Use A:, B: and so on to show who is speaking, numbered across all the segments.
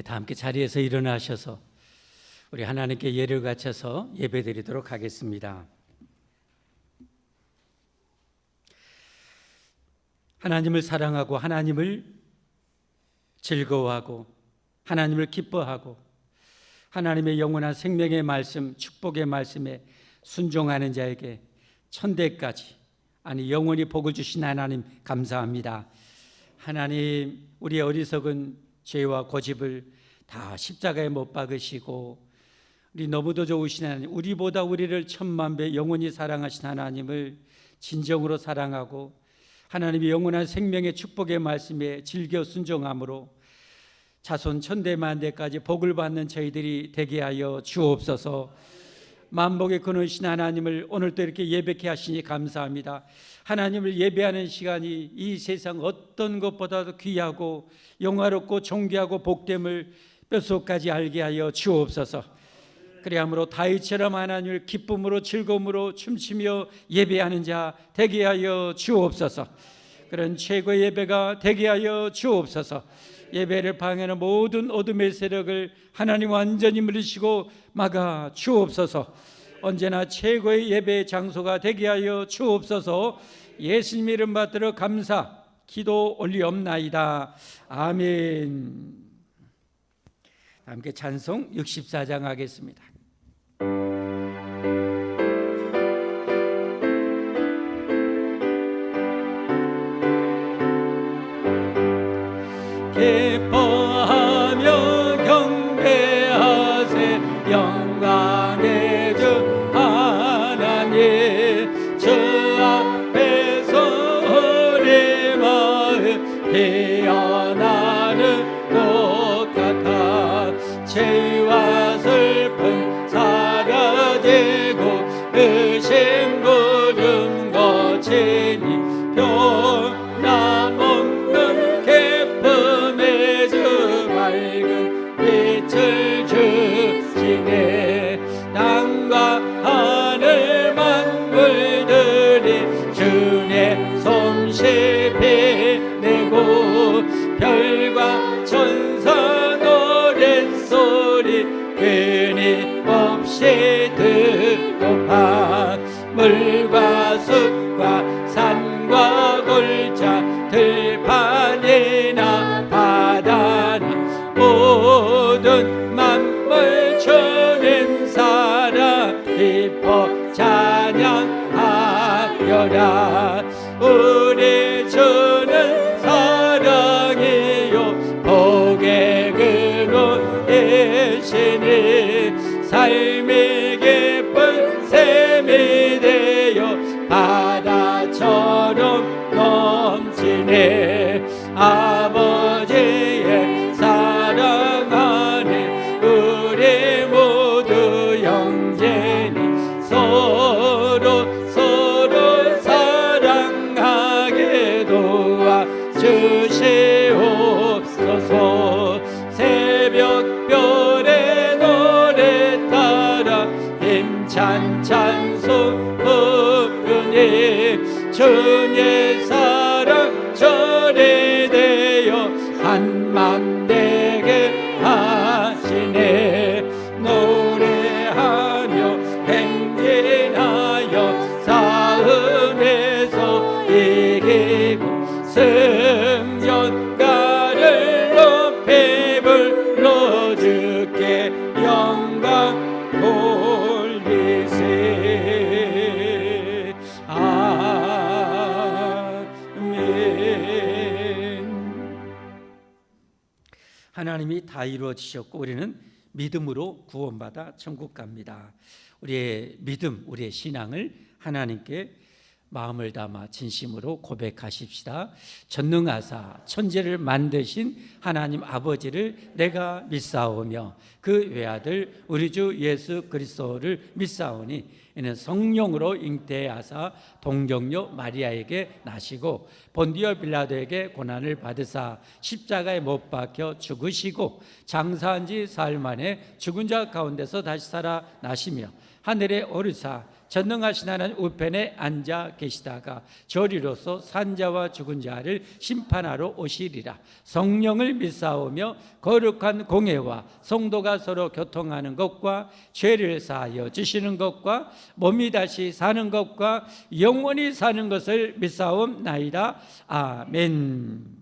A: 다 함께 자리에서 일어나셔서 우리 하나님께 예를 갖춰서 예배드리도록 하겠습니다. 하나님을 사랑하고 하나님을 즐거워하고 하나님을 기뻐하고 하나님의 영원한 생명의 말씀, 축복의 말씀에 순종하는 자에게 천대까지, 아니 영원히 복을 주신 하나님 감사합니다. 하나님, 우리의 어리석은 죄와 고집을 다 십자가에 못 박으시고 우리 너무도 좋으신 하나님, 우리보다 우리를 천만 배 영원히 사랑하신 하나님을 진정으로 사랑하고 하나님의 영원한 생명의 축복의 말씀에 즐겨 순종함으로 자손 천대만대까지 복을 받는 저희들이 되게 하여 주옵소서. 만복의 근원이신 하나님을 오늘 또 이렇게 예배케 하시니 감사합니다. 하나님을 예배하는 시간이 이 세상 어떤 것보다도 귀하고 영화롭고 존귀하고 복됨을 뼛속까지 알게 하여 주옵소서. 그리함으로 다윗처럼 하나님을 기쁨으로 즐거움으로 춤추며 예배하는 자 되게 하여 주옵소서. 그런 최고의 예배가 되게 하여 주옵소서. 예배를 방해하는 모든 어둠의 세력을 하나님 완전히 물리시고 막아 주옵소서. 언제나 최고의 예배의 장소가 되게 하여 주옵소서. 예수님 이름 받들어 감사 기도 올리옵나이다. 아멘. 함께 찬송 64장 하겠습니다. 기뻐하며 경배하세 영광의 주 하나님. 주 앞에서 우리 마음 피어나는 것 같아. 죄와 슬픔 사라지고 의심 부름 거치니 변함없는 기쁨의 주 밝은 빛을 주시네. 땅과 하늘 만물들이 주의 솜씨 빛내고 별과 천사 노랫소리 끊임없이 듣고파. 물과 숲과 산과 골짜 들판이나 바다나 모든 만물 주님 사랑 기뻐 찬양하여라. 우리 주는 사랑이요 복의 근원이시니 삶이 기쁜 샘이 되어 바다처럼 넘치네. 아버지의 사랑 안에 우리 모두 형제니 서로 사랑하게 도와주시옵소서. 새벽별의 노래 따라 힘찬 찬송 부르니 주의 사랑 절이 되어 한맘 되게 하시네. 노래하며 행진하여 싸움에서 이기고 승전가를 높이 불러 주께 영광 돌리세. 아멘. 하나님이 다 이루어지셨고 우리는 믿음으로 구원받아 천국 갑니다. 우리의 믿음, 우리의 신앙을 하나님께 마음을 담아 진심으로 고백하십시다. 전능하사 천지를 만드신 하나님 아버지를 내가 믿사오며 그 외아들 우리 주 예수 그리스도를 믿사오니 이는 성령으로 잉태하사 동정녀 마리아에게 나시고 본디오 빌라도에게 고난을 받으사 십자가에 못 박혀 죽으시고 장사한 지 사흘 만에 죽은 자 가운데서 다시 살아 나시며 하늘에 오르사 전능하신 하나님 우편에 앉아 계시다가 저리로서 산자와 죽은 자를 심판하러 오시리라. 성령을 믿사오며 거룩한 공회와 성도가 서로 교통하는 것과 죄를 사하여 주시는 것과 몸이 다시 사는 것과 영원히 사는 것을 믿사옵나이다. 아멘.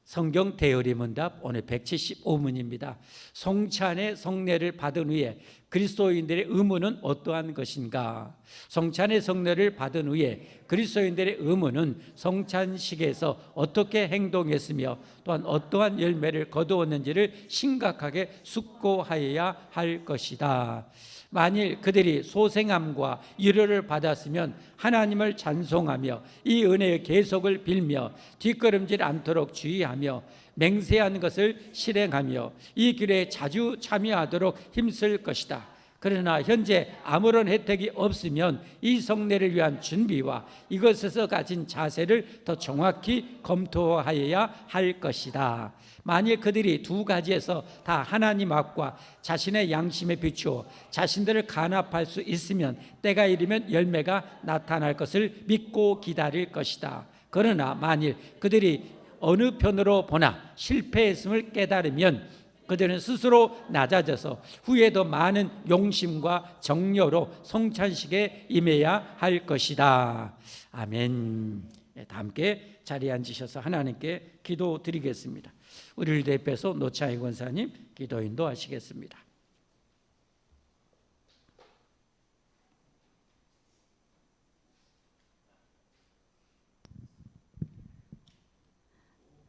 A: 성경 대열의 문답 오늘 175문입니다. 성찬의 성례를 받은 후에 그리스도인들의 의무는 어떠한 것인가? 성찬의 성례를 받은 후에 그리스도인들의 의무는 성찬식에서 어떻게 행동했으며 또한 어떠한 열매를 거두었는지를 심각하게 숙고하여야 할 것이다. 만일 그들이 소생함과 위로를 받았으면 하나님을 찬송하며 이 은혜의 계속을 빌며 뒷걸음질 않도록 주의하며 맹세한 것을 실행하며 이 길에 자주 참여하도록 힘쓸 것이다. 그러나 현재 아무런 혜택이 없으면 이 성례를 위한 준비와 이것에서 가진 자세를 더 정확히 검토하여야 할 것이다. 만일 그들이 두 가지에서 다 하나님 앞과 자신의 양심에 비추어 자신들을 간합할 수 있으면 때가 이르면 열매가 나타날 것을 믿고 기다릴 것이다. 그러나 만일 그들이 어느 편으로 보나 실패했음을 깨달으면 그들은 스스로 낮아져서 후에도 많은 용심과 정려로 성찬식에 임해야 할 것이다. 아멘. 다 함께 자리에 앉으셔서 하나님께 기도드리겠습니다. 우리를 대표해서 노차희 권사님 기도 인도하시겠습니다.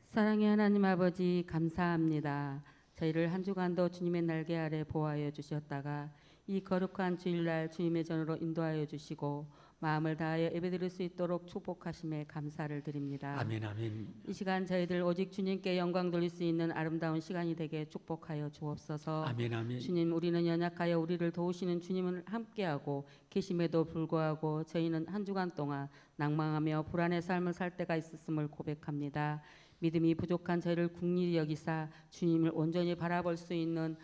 B: 사랑의 하나님 아버지 감사합니다. 저희를 한 주간도 주님의 날개 아래 보호하여 주셨다가 이 거룩한 주일날 주님의 전으로 인도하여 주시고 마음을 다하여 예배드릴 수 있도록 축복하심에 감사를 드립니다.
A: 아멘 아멘.
B: 이 시간 저희들 오직 주님께 영광 돌릴 수 있는 아름다운 시간이 되게 축복하여 주옵소서.
A: 아멘 아멘.
B: 주님, 우리는 연약하여 우리를 도우시는 주님을 함께하고 계심에도 불구하고 저희는 한 주간 동안 낭망하며 불안의 삶을 살 때가 있었음을 고백합니다. 믿음이 부족한 저희를 긍휼히 여기사 주님을 온전히 바라볼 수 있는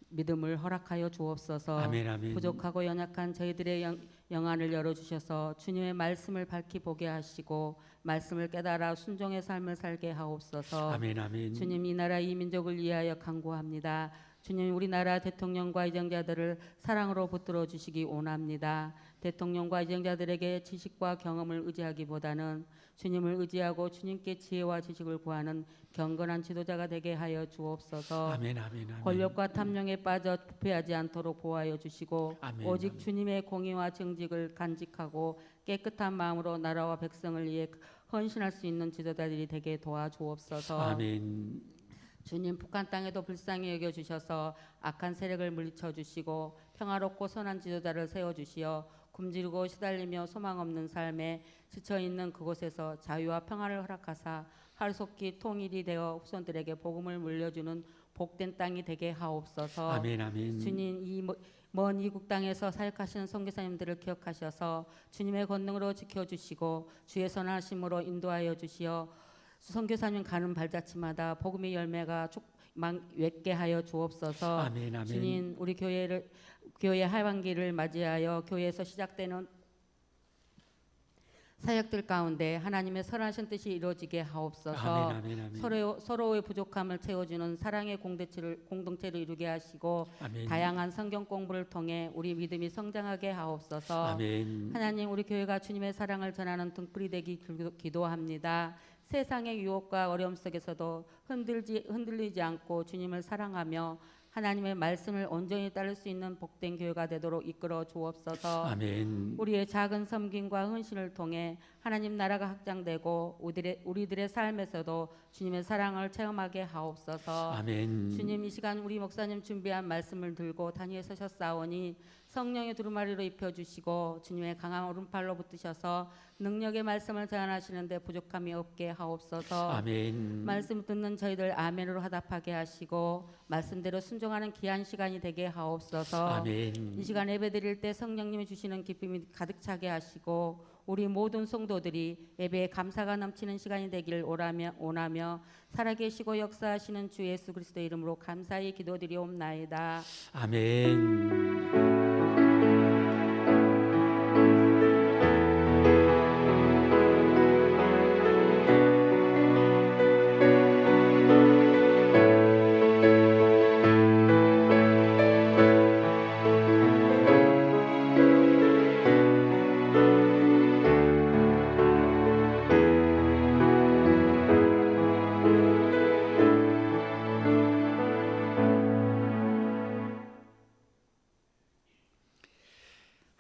B: 믿음을 허락하여 주옵소서.
A: 아멘, 아멘.
B: 부족하고 연약한 저희들의 영안을 열어주셔서 주님의 말씀을 밝히 보게 하시고 말씀을 깨달아 순종의 삶을 살게 하옵소서.
A: 아멘 아멘.
B: 주님, 이 나라 이 민족을 위하여 간구합니다. 주님, 우리나라 대통령과 의정자들을 사랑으로 붙들어 주시기 원합니다. 대통령과 의정자들에게 지식과 경험을 의지하기보다는 주님을 의지하고 주님께 지혜와 지식을 구하는 경건한 지도자가 되게 하여 주옵소서.
A: 아멘 아멘 아멘.
B: 권력과 탐령에 빠져 부패하지 않도록 보호하여 주시고
A: 아멘,
B: 오직
A: 아멘.
B: 주님의 공의와 정직을 간직하고 깨끗한 마음으로 나라와 백성을 위해 헌신할 수 있는 지도자들이 되게 도와주옵소서.
A: 아멘.
B: 주님, 북한 땅에도 불쌍히 여겨주셔서 악한 세력을 물리쳐 주시고 평화롭고 선한 지도자를 세워주시어 굶주리고 시달리며 소망 없는 삶에 지쳐있는 그곳에서 자유와 평화를 허락하사 하루속히 통일이 되어 후손들에게 복음을 물려주는 복된 땅이 되게 하옵소서.
A: 아멘 아멘.
B: 주님, 이 먼 이국 땅에서 사역하시는 선교사님들을 기억하셔서 주님의 권능으로 지켜주시고 주의 선하심으로 인도하여 주시어 선교사님 가는 발자취마다 복음의 열매가 맺게 하여 주옵소서.
A: 아멘 아멘.
B: 주님, 우리 교회 하반기를 맞이하여 교회에서 시작되는 사역들 가운데 하나님의 선하신 뜻이 이루어지게 하옵소서.
A: 아멘 아멘 아멘.
B: 서로의 부족함을 채워주는 사랑의 공동체를 이루게 하시고
A: 아멘.
B: 다양한 성경 공부를 통해 우리 믿음이 성장하게 하옵소서.
A: 아멘.
B: 하나님, 우리 교회가 주님의 사랑을 전하는 등불이 되기 기도합니다. 세상의 유혹과 어려움 속에서도 흔들리지 않고 주님을 사랑하며 하나님의 말씀을 온전히 따를 수 있는 복된 교회가 되도록 이끌어 주옵소서.
A: 아멘.
B: 우리의 작은 섬김과 헌신을 통해 하나님 나라가 확장되고 우리들의 삶에서도 주님의 사랑을 체험하게 하옵소서.
A: 아멘.
B: 주님, 이 시간 우리 목사님 준비한 말씀을 들고 단위에 서셨사오니 성령의 두루마리로 입혀주시고 주님의 강한 오른팔로 붙으셔서 능력의 말씀을 전하시는데 부족함이 없게 하옵소서.
A: 아멘.
B: 말씀 듣는 저희들 아멘으로 화답하게 하시고 말씀대로 순종하는 귀한 시간이 되게 하옵소서.
A: 아멘.
B: 이 시간 예배드릴 때 성령님이 주시는 기쁨이 가득 차게 하시고 우리 모든 성도들이 예배에 감사가 넘치는 시간이 되기를 원하며 살아계시고 역사하시는 주 예수 그리스도의 이름으로 감사히 기도드리옵나이다.
A: 아멘.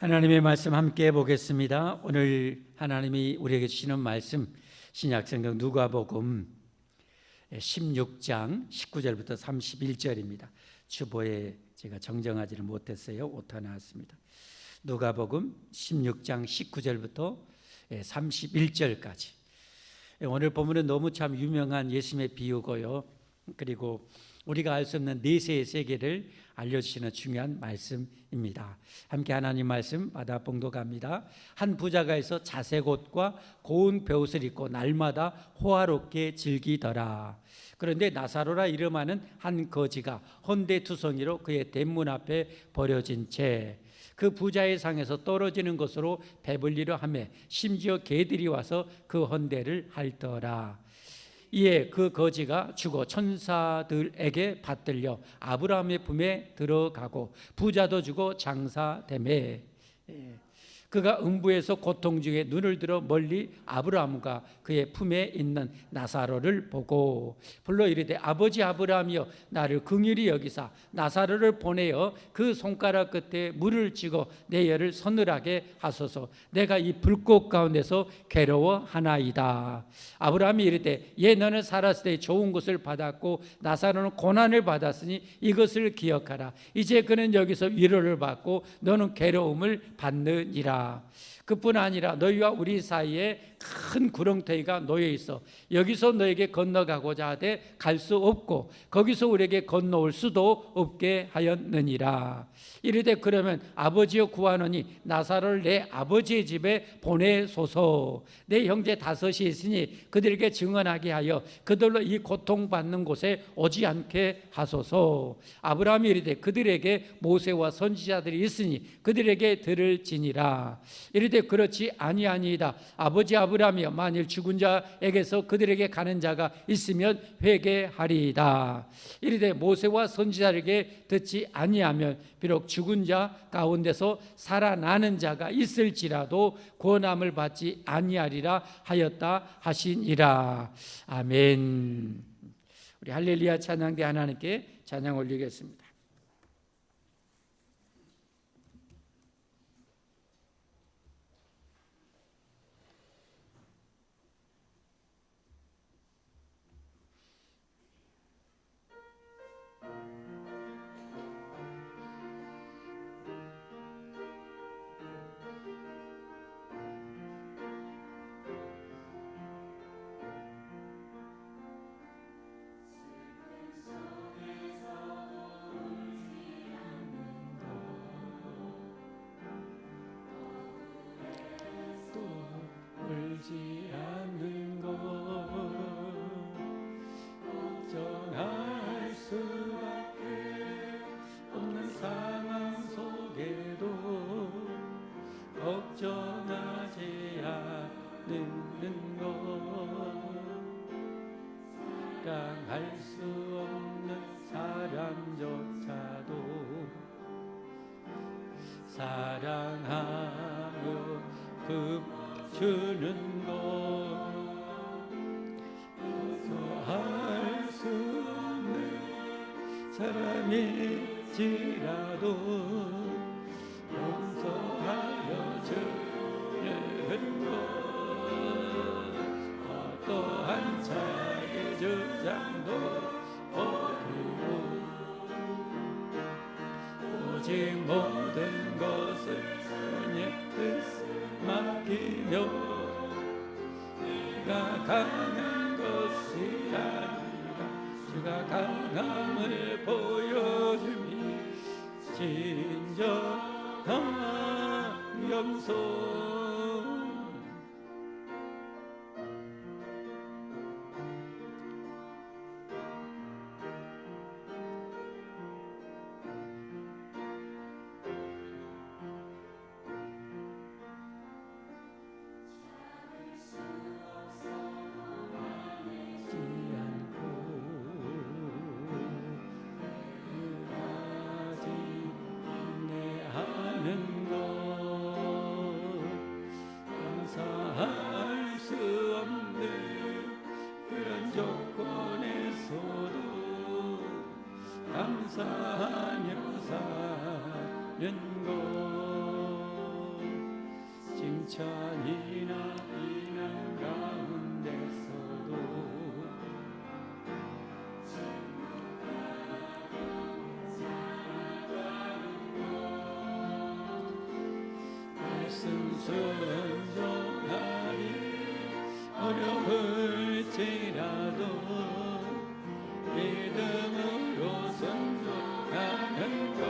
A: 하나님의 말씀 함께 보겠습니다. 오늘 하나님이 우리에게 주시는 말씀 신약성경 누가복음 16장 19절부터 31절입니다. 주보에 제가 정정하지를 못했어요. 오타 나왔습니다. 누가복음 16장 19절부터 31절까지. 오늘 본문은 너무 참 유명한 예수님의 비유고요. 그리고 우리가 알 수 없는 내세의 세계를 알려주시는 중요한 말씀입니다. 함께 하나님 말씀 받아 봉독합니다. 한 부자가 있어 자색 옷과 고운 베옷을 입고 날마다 호화롭게 즐기더라. 그런데 나사로라 이름하는 한 거지가 헌데투성이로 그의 대문 앞에 버려진 채 그 부자의 상에서 떨어지는 것으로 배불리려 하며 심지어 개들이 와서 그 헌데를 핥더라. 이에 그 거지가 죽어 천사들에게 받들려 아브라함의 품에 들어가고 부자도 죽어 장사되매 그가 음부에서 고통 중에 눈을 들어 멀리 아브라함과 그의 품에 있는 나사로를 보고 불러 이르되 아버지 아브라함이여 나를 긍휼히 여기사 나사로를 보내어 그 손가락 끝에 물을 찍어 내 혀를 서늘하게 하소서. 내가 이 불꽃 가운데서 괴로워하나이다. 아브라함이 이르되 예 너는 살았을 때 좋은 것을 받았고 나사로는 고난을 받았으니 이것을 기억하라. 이제 그는 여기서 위로를 받고 너는 괴로움을 받느니라. 그뿐 아니라 너희와 우리 사이에 큰 구렁텅이가 놓여 있어 여기서 너에게 건너가고자 하되 갈 수 없고 거기서 우리에게 건너올 수도 없게 하였느니라. 이르되 그러면 아버지여 구하노니 나사로를 내 아버지의 집에 보내소서. 내 형제 5이 있으니 그들에게 증언하게 하여 그들로 이 고통받는 곳에 오지 않게 하소서. 아브라함이 이르되 그들에게 모세와 선지자들이 있으니 그들에게 들을지니라. 이르되 그렇지 아니하니이다. 아버지 아브라함이여 만일 죽은 자에게서 그들에게 가는 자가 있으면 회개하리이다. 이르되 모세와 선지자에게 듣지 아니하면 비록 죽은 자 가운데서 살아나는 자가 있을지라도 구원함을 받지 아니하리라 하였다 하시니라. 아멘. 우리 할렐루야 찬양대 하나님께 찬양 올리겠습니다. 울지 않는 것 걱정할 수밖에 없는 상황 속에도 걱정하지 않는 것 사랑할 수 없는 사람조차도 사랑하며 주는 것 용서할 수 없는 사람일지라도 용서하여 주는 것 어떠한 자의 주장도 버리고 오직 모든 것을 주의 뜻 맡기며 내가 강한 것이 아니라 주가 강함을 보여주니 진정한 영성 감사할 수 없는 그런 조건에서도 감사하며 사는 것 잔인한 가운데서도 말씀 순종하리 어려울지라도 믿음으로 순종하는 것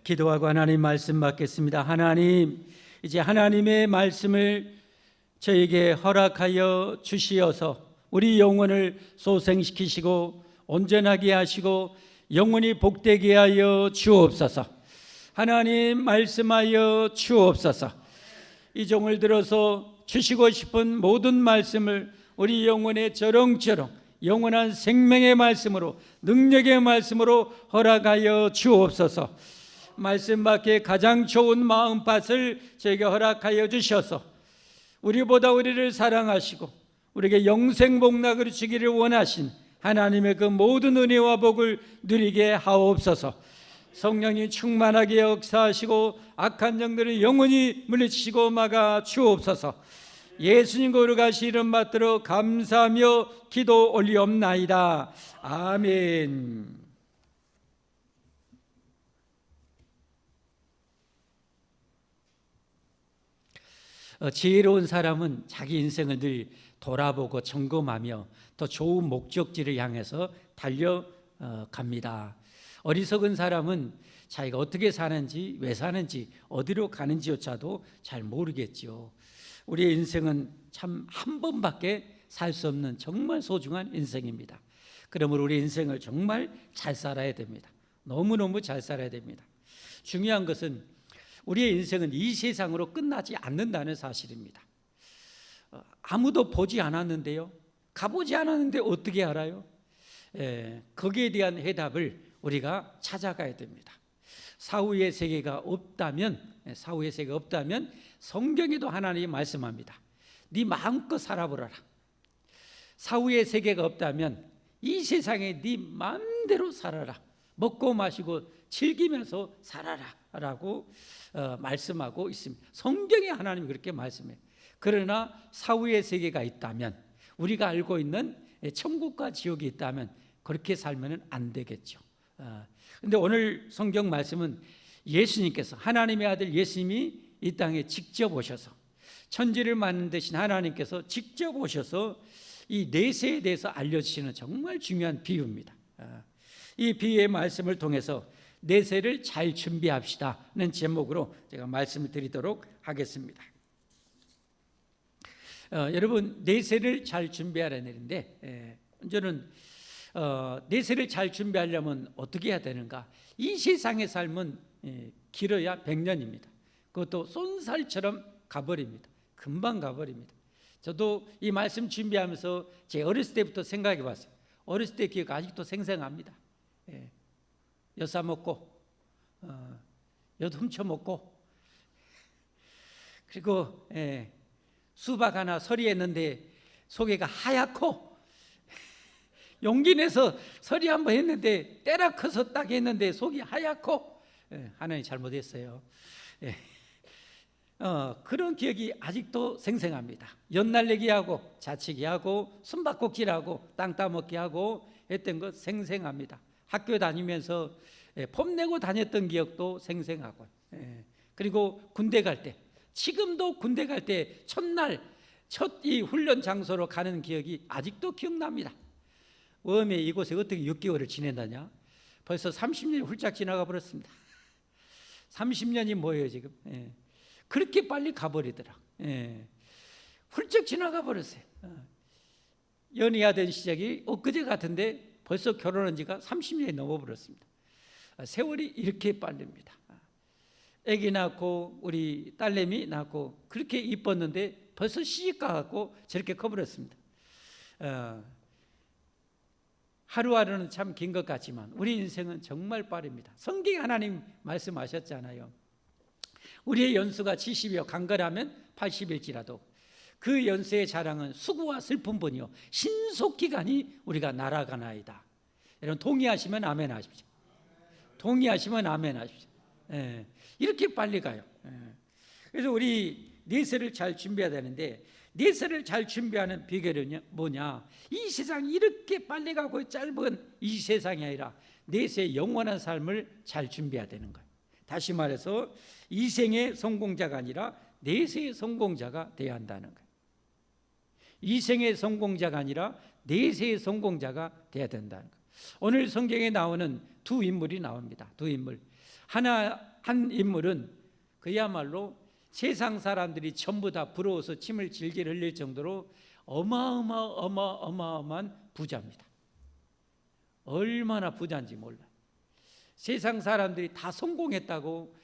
A: 기도하고 하나님 말씀 받겠습니다. 하나님, 이제 하나님의 말씀을 저에게 허락하여 주시어서 우리 영혼을 소생시키시고 온전하게 하시고 영혼이 복되게 하여 주옵소서. 하나님 말씀하여 주옵소서. 이 종을 들어서 주시고 싶은 모든 말씀을 우리 영혼의 저렁저렁 영원한 생명의 말씀으로, 능력의 말씀으로 허락하여 주옵소서. 말씀 밖에 가장 좋은 마음밭을 저에게 허락하여 주셔서 우리보다 우리를 사랑하시고 우리에게 영생복락을 주기를 원하신 하나님의 그 모든 은혜와 복을 누리게 하옵소서. 성령이 충만하게 역사하시고 악한 영들을 영원히 물리치시고 막아 주옵소서. 예수님 거룩하신 이름 받들어 감사하며 기도 올리옵나이다. 아멘. 지혜로운 사람은 자기 인생을 늘 돌아보고 점검하며 더 좋은 목적지를 향해서 달려갑니다. 어리석은 사람은 자기가 어떻게 사는지, 왜 사는지, 어디로 가는지조차도 잘 모르겠지요. 우리의 인생은 참 한 번밖에 살 수 없는 정말 소중한 인생입니다. 그러므로 우리 인생을 정말 잘 살아야 됩니다. 너무너무 잘 살아야 됩니다. 중요한 것은 우리의 인생은 이 세상으로 끝나지 않는다는 사실입니다. 아무도 보지 않았는데요, 가보지 않았는데 어떻게 알아요? 거기에 대한 해답을 우리가 찾아가야 됩니다. 사후의 세계가 없다면 성경에도 하나님이 말씀합니다. 네 마음껏 살아보라라. 사후의 세계가 없다면 이 세상에 네 마음대로 살아라. 먹고 마시고 즐기면서 살아라 라고 말씀하고 있습니다. 성경에 하나님이 그렇게 말씀해요. 그러나 사후의 세계가 있다면, 우리가 알고 있는 천국과 지옥이 있다면 그렇게 살면 안 되겠죠. 그런데 오늘 성경 말씀은 예수님께서, 하나님의 아들 예수님이 이 땅에 직접 오셔서, 천지를 만드신 하나님께서 직접 오셔서 이 내세에 대해서 알려주시는 정말 중요한 비유입니다. 이 비유의 말씀을 통해서 내세를 잘 준비합시다는 제목으로 제가 말씀을 드리도록 하겠습니다. 여러분, 내세를 잘 준비하라는 일인데, 저는 내세를 잘 준비하려면 어떻게 해야 되는가? 이 세상의 삶은 길어야 100년입니다. 그것도 쏜살처럼 가버립니다. 금방 가버립니다. 저도 이 말씀 준비하면서 제 어렸을 때부터 생각해 봤어요. 어렸을 때 기억 아직도 생생합니다. 엿사 먹고 엿 훔쳐 먹고, 그리고 수박 하나 서리했는데 속에가 하얗고, 용기 내서 서리 한번 했는데 때라 커서 딱 했는데 속이 하얗고, 하나님 잘못했어요. 그런 기억이 아직도 생생합니다. 엿날리기 하고 자치기 하고 숨바꼭질 하고 땅 따먹기 하고 했던 것 생생합니다. 학교 다니면서 폼내고 다녔던 기억도 생생하고, 그리고 군대 갈 때, 지금도 군대 갈 때 첫날 첫 이 훈련 장소로 가는 기억이 아직도 기억납니다. 웜에 이곳에 어떻게 6개월을 지낸다냐? 벌써 30년이 훌쩍 지나가 버렸습니다. 30년이 뭐예요 지금? 그렇게 빨리 가버리더라. 훌쩍 지나가 버렸어요. 연애하던 시작이 엊그제 같은데 벌써 결혼한 지가 30년이 넘어버렸습니다. 세월이 이렇게 빠릅니다. 아기 낳고 우리 딸내미 낳고 그렇게 이뻤는데 벌써 시집가갖고 저렇게 커버렸습니다. 하루하루는 참 긴 것 같지만 우리 인생은 정말 빠릅니다. 성경에 하나님 말씀하셨잖아요. 우리의 연수가 70이요 강건하면 80일지라도 그 연수의 자랑은 수고와 슬픔뿐이요 신속기간이 우리가 날아가나이다. 여러분 동의하시면 아멘 하십시오. 동의하시면 아멘 하십시오. 이렇게 빨리 가요. 그래서 우리 내세를 잘 준비해야 되는데 내세를 잘 준비하는 비결은 뭐냐? 이 세상이 이렇게 빨리 가고 짧은 이 세상이 아니라 내세의 영원한 삶을 잘 준비해야 되는 거예요. 다시 말해서 이 생의 성공자가 아니라 내세의 성공자가 되어야 한다는 거예요. 이 생의 성공자가 아니라 내세의 성공자가 되어야 된다는 거예요. 오늘 성경에 나오는 두 인물이 나옵니다. 두 인물. 한 인물은 그야말로 세상 사람들이 전부 다 부러워서 침을 질질 흘릴 정도로 어마어마한 부자입니다. 얼마나 부자인지 몰라요. 세상 사람들이 다 성공했다고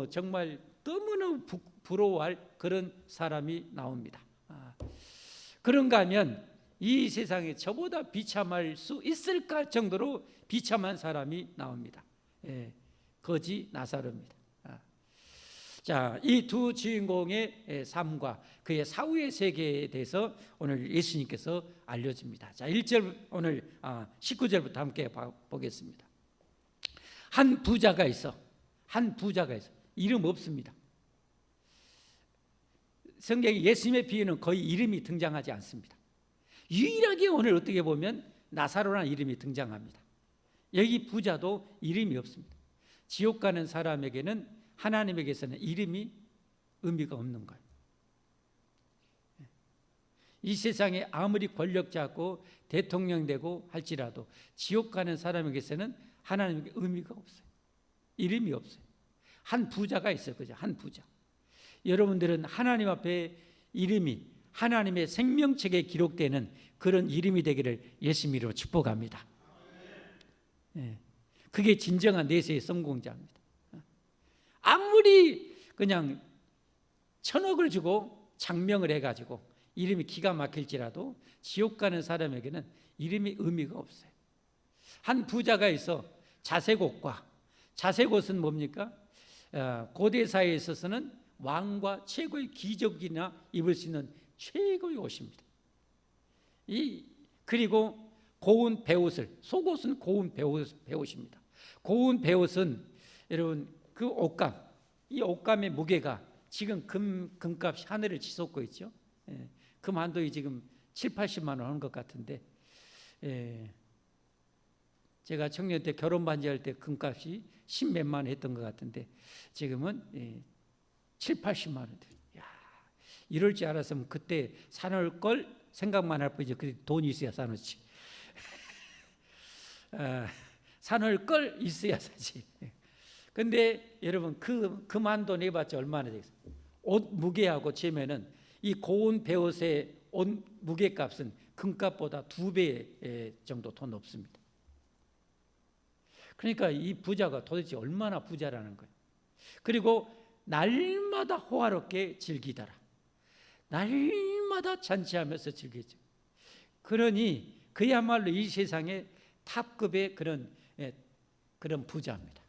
A: 정말 너무나 부러워할 그런 사람이 나옵니다. 그런가 하면 이 세상에 저보다 비참할 수 있을까 정도로 비참한 사람이 나옵니다. 거지 나사로입니다. 자, 이 두 주인공의 삶과 그의 사후의 세계에 대해서 오늘 예수님께서 알려줍니다. 자, 1절 오늘 19절부터 함께 보겠습니다. 한 부자가 있어. 이름 없습니다. 성경에 예수님의 비유는 거의 이름이 등장하지 않습니다. 유일하게 오늘 어떻게 보면 나사로라는 이름이 등장합니다. 여기 부자도 이름이 없습니다. 지옥 가는 사람에게는 하나님에게서는 이름이 의미가 없는 거예요. 이 세상에 아무리 권력 잡고 대통령 되고 할지라도 지옥 가는 사람에게서는 하나님에게 의미가 없어요. 이름이 없어요. 한 부자가 있어요. 그죠? 한 부자. 여러분들은 하나님 앞에 이름이 하나님의 생명책에 기록되는 그런 이름이 되기를 예수님 이름으로 축복합니다. 그게 진정한 내세의 성공자입니다. 아무리 그냥 1,000억을 주고 장명을 해가지고 이름이 기가 막힐지라도 지옥 가는 사람에게는 이름이 의미가 없어요. 한 부자가 있어 자색옷과, 자색옷은 뭡니까? 고대 사회에 있어서는 왕과 최고의 귀족이나 입을 수 있는 최고의 옷입니다. 그리고 고운 배옷을, 속옷은 고운 배옷입니다. 고운 배옷은 여러분 그 옷감, 이 옷감의 무게가 지금 금값이 하늘을 치솟고 있죠. 금 한도이 지금 7, 80만 원 하는 것 같은데, 제가 청년 때 결혼 반지할 때 금값이 10몇만 원 했던 것 같은데 지금은 7, 80만 원. 야, 이럴 줄 알았으면 그때 사놓을 걸 생각만 할 뿐이지. 그 돈이 있어야 사놓지. 사놓을 걸 있어야 사지. 근데 여러분 그만 돈 해봤자 얼마나 되겠어요? 옷 무게하고 재면은 이 고운 배옷의 옷 무게값은 금값보다 2배 정도 더 높습니다. 그러니까 이 부자가 도대체 얼마나 부자라는 거예요. 그리고 날마다 호화롭게 즐기더라. 날마다 잔치하면서 즐기죠. 그러니 그야말로 이 세상의 탑급의 그런 부자입니다.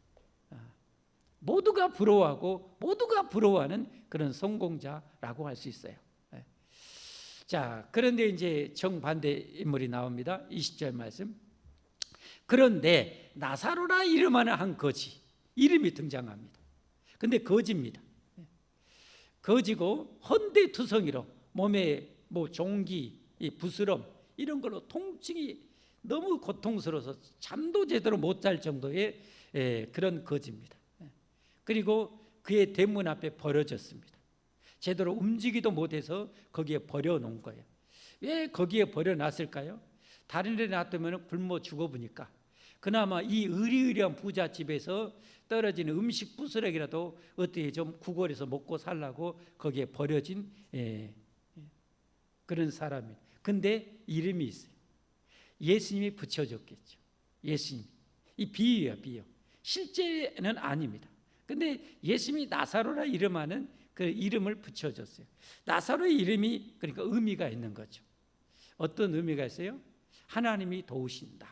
A: 모두가 부러워하고 모두가 부러워하는 그런 성공자라고 할 수 있어요. 자, 그런데 이제 정반대 인물이 나옵니다. 20절 말씀. 그런데 나사로라 이름하는 한 거지, 이름이 등장합니다. 근데 거지입니다. 거지고 헌데투성이로 몸에 종기, 부스럼 이런 걸로 통증이 너무 고통스러워서 잠도 제대로 못 잘 정도의 그런 거지입니다. 그리고 그의 대문 앞에 버려졌습니다. 제대로 움직이도 못해서 거기에 버려놓은 거예요. 왜 거기에 버려놨을까요? 다른 데 놔두면 굶어 죽어보니까 그나마 이 의리의리한 부잣집에서 떨어지는 음식 부스러기라도 어떻게 좀 구걸해서 먹고 살라고 거기에 버려진 그런 사람이에요. 근데 이름이 있어요. 예수님이 붙여줬겠죠. 예수님. 이 비유예요, 비유. 실제는 아닙니다. 근데 예수님이 나사로라 이름하는 그 이름을 붙여줬어요. 나사로의 이름이 그러니까 의미가 있는 거죠. 어떤 의미가 있어요? 하나님이 도우신다.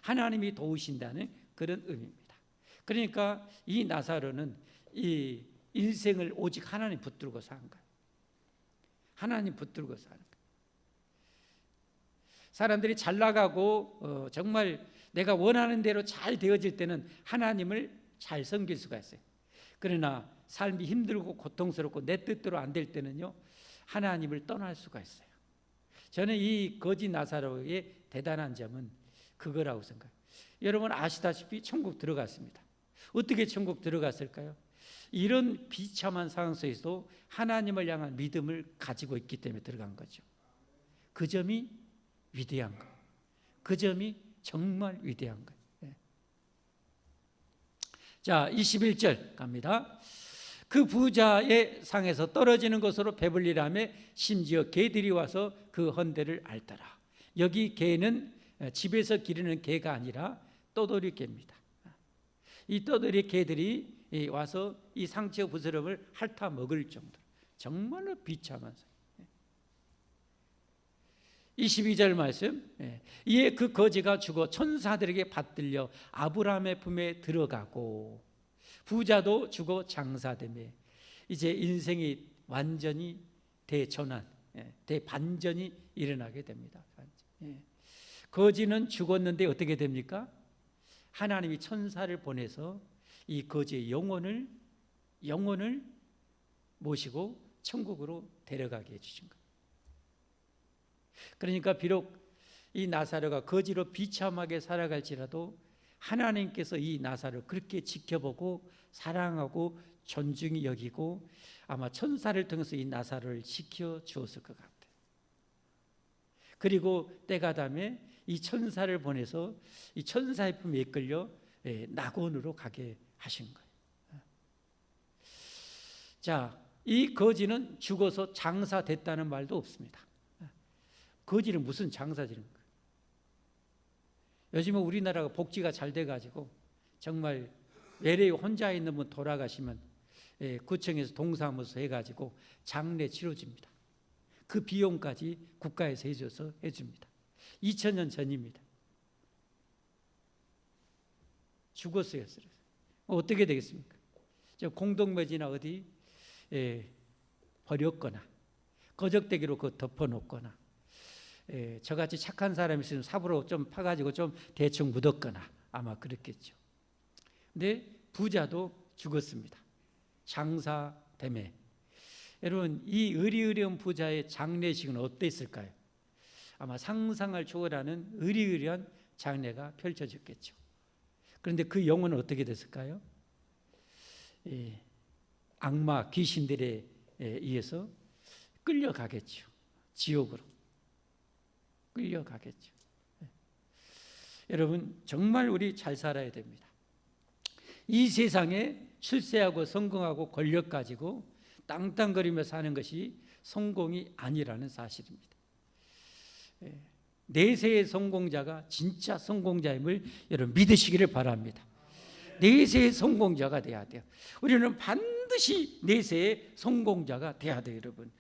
A: 하나님이 도우신다는 그런 의미입니다. 그러니까 이 나사로는 이 인생을 오직 하나님 붙들고 산 거예요. 하나님 붙들고 사는 거예요. 사람들이 잘 나가고 정말 내가 원하는 대로 잘 되어질 때는 하나님을 잘 섬길 수가 있어요. 그러나 삶이 힘들고 고통스럽고 내 뜻대로 안 될 때는요, 하나님을 떠날 수가 있어요. 저는 이 거지 나사로의 대단한 점은 그거라고 생각해요. 여러분 아시다시피 천국 들어갔습니다. 어떻게 천국 들어갔을까요? 이런 비참한 상황 속에서도 하나님을 향한 믿음을 가지고 있기 때문에 들어간 거죠. 그 점이 위대한 거예요. 그 점이 정말 위대한 거예요. 자, 21절 갑니다. 그 부자의 상에서 떨어지는 것으로 배불리라며 심지어 개들이 와서 그 헌대를 앓더라. 여기 개는 집에서 기르는 개가 아니라 떠돌이 개입니다. 이 떠돌이 개들이 와서 이 상처 부스럼을 핥아 먹을 정도로 정말로 비참한 상황. 22절 말씀. 이에 그 거지가 죽어 천사들에게 받들려 아브라함의 품에 들어가고 부자도 죽어 장사되며 이제 인생이 완전히 대전환, 대반전이 일어나게 됩니다. 거지는 죽었는데 어떻게 됩니까? 하나님이 천사를 보내서 이 거지의 영혼을 모시고 천국으로 데려가게 해주신 거예요. 그러니까 비록 이 나사로가 거지로 비참하게 살아갈지라도 하나님께서 이 나사로를 그렇게 지켜보고 사랑하고 존중히 여기고 아마 천사를 통해서 이 나사로를 지켜주었을 것 같아요. 그리고 때가 닿으면 이 천사를 보내서 이 천사의 품에 이끌려 낙원으로 가게 하신 거예요. 자, 이 거지는 죽어서 장사됐다는 말도 없습니다. 거지는 무슨 장사지는 거예요. 요즘은 우리나라가 복지가 잘 돼가지고 정말 외래에 혼자 있는 분 돌아가시면 구청에서 동사무소 해가지고 장례 치러집니다. 그 비용까지 국가에서 해줍니다. 2000년 전입니다. 죽었어요. 어떻게 되겠습니까? 공동묘지나 어디 버렸거나 거적대기로 그거 덮어놓거나 저같이 착한 사람이 있으면 삽으로 좀 파가지고 좀 대충 묻었거나 아마 그랬겠죠. 근데 부자도 죽었습니다. 장사되매. 여러분 이 의리의리한 부자의 장례식은 어땠을까요? 아마 상상을 초월하는 의리의리한 장례가 펼쳐졌겠죠. 그런데 그 영혼은 어떻게 됐을까요? 악마 귀신들에 의해서 끌려가겠죠. 지옥으로 끌려가겠죠. 여러분 정말 우리 잘 살아야 됩니다. 이 세상에 출세하고 성공하고 권력 가지고 땅땅거리며 사는 것이 성공이 아니라는 사실입니다. 내세의 성공자가 진짜 성공자임을 여러분 믿으시기를 바랍니다. 내세의 성공자가 돼야 돼요. 우리는 반드시 내세의 성공자가 돼야 돼요, 여러분.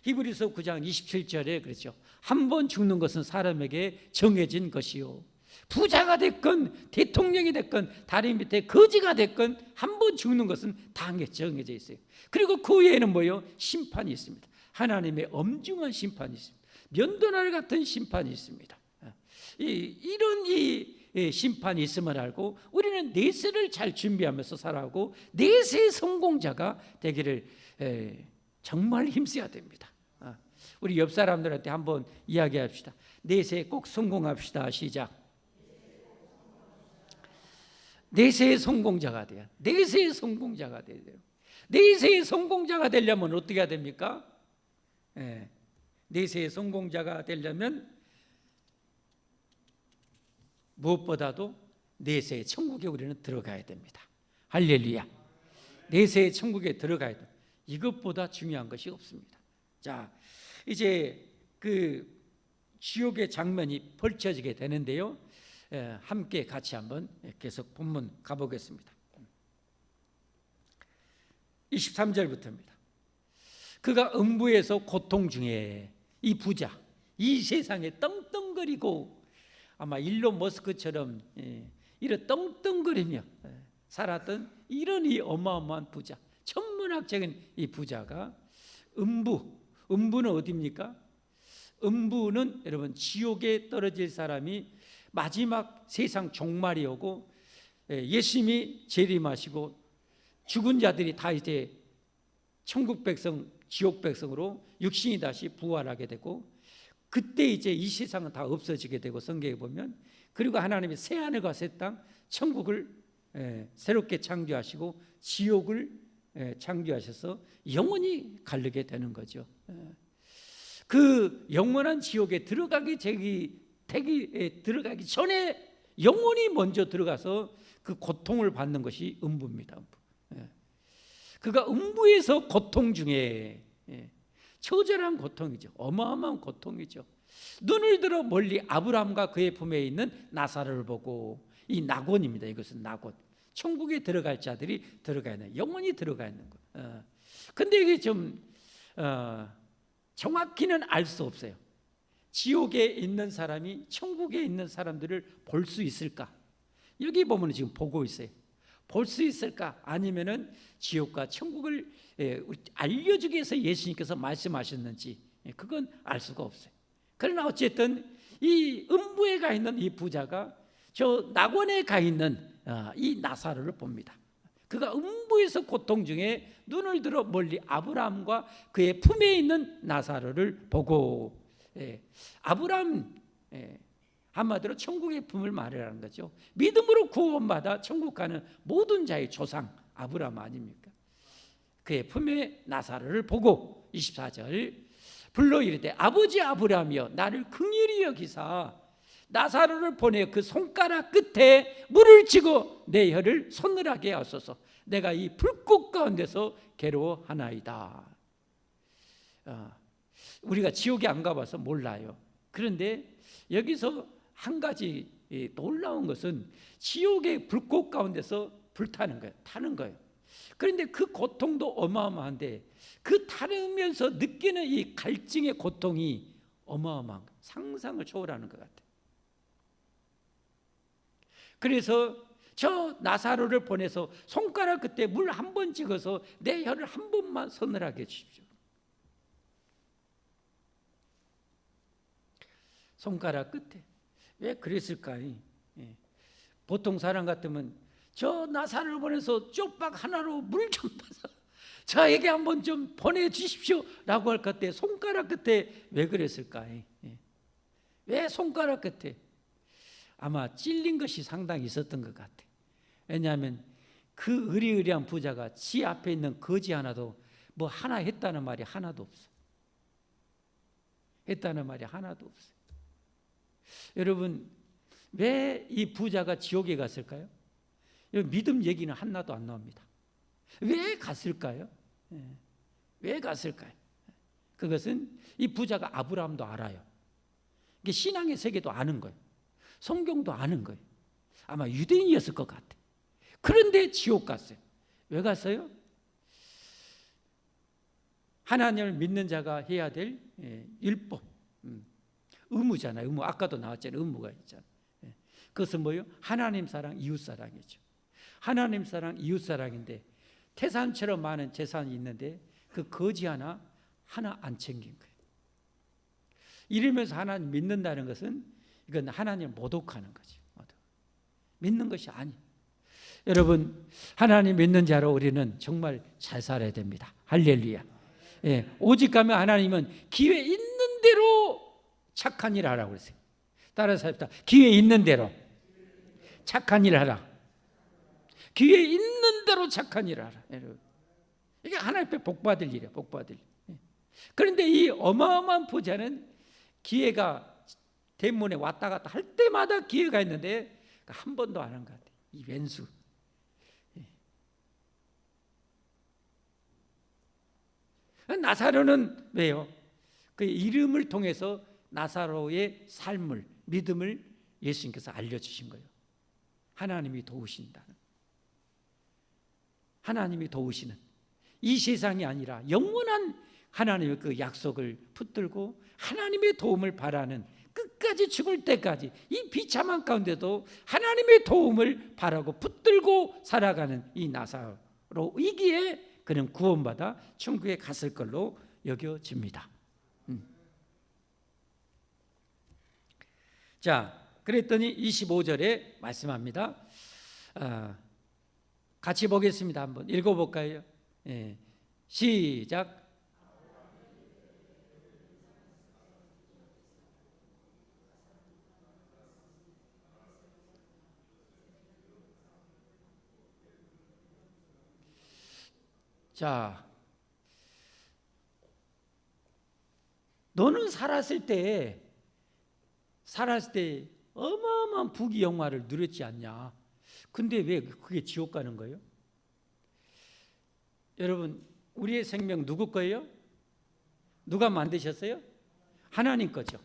A: 히브리서 9장 27절에 그렇죠. 한 번 죽는 것은 사람에게 정해진 것이요. 부자가 됐건 대통령이 됐건 다리 밑에 거지가 됐건 한 번 죽는 것은 다 정해져 있어요. 그리고 그 외에는 뭐요? 심판이 있습니다. 하나님의 엄중한 심판이 있습니다. 면도날 같은 심판이 있습니다. 이런 심판이 있음을 알고 우리는 내세를 잘 준비하면서 살아가고 내세의 성공자가 되기를 정말 힘써야 됩니다. 우리 옆 사람들한테 한번 이야기합시다. 내세에 꼭 성공합시다. 시작. 내세의 성공자가 돼야. 내세의 성공자가 돼야 돼요. 내세의 성공자가 되려면 어떻게 해야 됩니까? 내세의 성공자가 되려면 무엇보다도 내세의 천국에 우리는 들어가야 됩니다. 할렐루야. 내세의 천국에 들어가야 돼. 이것보다 중요한 것이 없습니다. 자, 이제 그 지옥의 장면이 펼쳐지게 되는데요. 함께 같이 한번 계속 본문 가보겠습니다. 23절부터입니다. 그가 음부에서 고통 중에 이 부자, 이 세상에 떵떵거리고 아마 일론 머스크처럼 이런 떵떵거리며 살았던 이런 이 어마어마한 부자, 천문학적인 이 부자가 음부는 어디입니까? 음부는 여러분 지옥에 떨어질 사람이 마지막 세상 종말이 오고 예수님이 재림하시고 죽은 자들이 다 이제 천국 백성, 지옥 백성으로 육신이 다시 부활하게 되고 그때 이제 이 세상은 다 없어지게 되고 성경에 보면 그리고 하나님이 새 하늘과 새 땅, 천국을 새롭게 창조하시고 지옥을 창조하셔서 영원히 가르게 되는 거죠. 그 영원한 지옥에 들어가기 전에 영원히 먼저 들어가서 그 고통을 받는 것이 음부입니다. 그가 음부에서 고통 중에 처절한 고통이죠. 어마어마한 고통이죠. 눈을 들어 멀리 아브라함과 그의 품에 있는 나사로를 보고 이 낙원입니다. 이것은 낙원. 천국에 들어갈 자들이 들어가 있는 영원히 들어가 있는 것. 근데 이게 좀 정확히는 알 수 없어요. 지옥에 있는 사람이 천국에 있는 사람들을 볼 수 있을까? 여기 보면 지금 보고 있어요. 볼 수 있을까? 아니면은 지옥과 천국을 알려주기 위해서 예수님께서 말씀하셨는지 그건 알 수가 없어요. 그러나 어쨌든 이 음부에 가 있는 이 부자가 저 낙원에 가 있는 이 나사로를 봅니다. 그가 음부에서 고통 중에 눈을 들어 멀리 아브라함과 그의 품에 있는 나사로를 보고 아브라함 한마디로 천국의 품을 말하는 거죠. 믿음으로 구원받아 천국 가는 모든 자의 조상 아브라함 아닙니까? 그의 품에 나사로를 보고 24절 불러 이르되 아버지 아브라함이여 나를 긍휼히 여기사 나사로를 보내 그 손가락 끝에 물을 쥐고 내 혀를 서늘하게 하소서. 내가 이 불꽃 가운데서 괴로워하나이다. 우리가 지옥에 안 가봐서 몰라요. 그런데 여기서 한 가지 놀라운 것은 지옥의 불꽃 가운데서 불타는 거예요. 타는 거예요. 그런데 그 고통도 어마어마한데 그 타면서 느끼는 이 갈증의 고통이 어마어마한 거예요. 상상을 초월하는 것 같아요. 그래서 저 나사로를 보내서 손가락 끝에 물 한 번 찍어서 내 혀를 한 번만 서늘하게 해주십시오. 손가락 끝에 왜 그랬을까요? 보통 사람 같으면 저 나사로를 보내서 쪽박 하나로 물 좀 받아 저에게 한번 좀 보내주십시오 라고 할 것 같아. 손가락 끝에 왜 그랬을까요? 왜 손가락 끝에? 아마 찔린 것이 상당히 있었던 것 같아. 왜냐하면 그 의리의리한 부자가 지 앞에 있는 거지 하나도 뭐 하나 했다는 말이 하나도 없어. 했다는 말이 하나도 없어. 여러분 왜 이 부자가 지옥에 갔을까요? 믿음 얘기는 하나도 안 나옵니다. 왜 갔을까요? 왜 갔을까요? 그것은 이 부자가 아브라함도 알아요. 이게 신앙의 세계도 아는 거예요. 성경도 아는 거예요. 아마 유대인이었을 것 같아. 그런데 지옥 갔어요. 왜 갔어요? 하나님을 믿는 자가 해야 될 율법, 의무잖아요. 의무. 아까도 나왔잖아요. 의무가 있잖아요. 그것은 뭐예요? 하나님 사랑, 이웃 사랑이죠. 하나님 사랑, 이웃 사랑인데 태산처럼 많은 재산이 있는데 그 거지 하나 안 챙긴 거예요. 이러면서 하나님 믿는다는 것은 이건 하나님을 모독하는 거죠. 믿는 것이 아니에요. 여러분 하나님 믿는 자로 우리는 정말 잘 살아야 됩니다. 할렐루야. 오직 가면 하나님은 기회 있는 대로 착한 일 하라고 그랬어요. 따라서 합시다. 기회 있는 대로 착한 일 하라. 기회 있는 대로 착한 일을 하라. 여러분. 이게 하나님 앞에 복받을 일이에요. 복받을 일. 그런데 이 어마어마한 부자는 기회가 대문에 왔다 갔다 할 때마다 기회가 있는데 한 번도 안 한 것 같아요. 이 왼수. 나사로는 왜요? 그 이름을 통해서 나사로의 삶을, 믿음을 예수님께서 알려주신 거예요. 하나님이 도우신다는, 하나님이 도우시는, 이 세상이 아니라 영원한 하나님의 그 약속을 붙들고 하나님의 도움을 바라는, 끝까지 죽을 때까지 이 비참한 가운데도 하나님의 도움을 바라고 붙들고 살아가는 이 나사로이기에 그는 구원받아 천국에 갔을 걸로 여겨집니다. 자, 그랬더니 25절에 말씀합니다. 같이 보겠습니다. 한번 읽어볼까요? 시작. 자, 너는 살았을 때 어마어마한 부귀 영화를 누렸지 않냐? 근데 왜 그게 지옥 가는 거예요? 여러분, 우리의 생명 누구 거예요? 누가 만드셨어요? 하나님 거죠.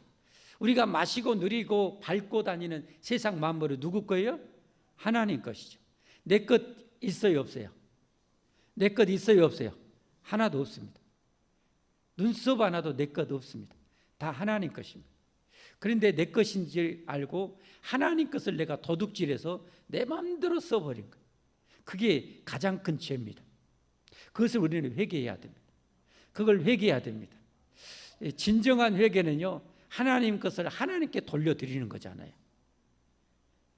A: 우리가 마시고 누리고 밟고 다니는 세상 만물은 누구 거예요? 하나님 것이죠. 내 것 있어요, 없어요? 내 것 있어요, 없어요? 하나도 없습니다. 눈썹 하나도 내 것 없습니다. 다 하나님 것입니다. 그런데 내 것인지 알고 하나님 것을 내가 도둑질해서 내 마음대로 써버린 거예요. 그게 가장 큰 죄입니다. 그것을 우리는 회개해야 됩니다. 그걸 회개해야 됩니다. 진정한 회개는요, 하나님 것을 하나님께 돌려드리는 거잖아요.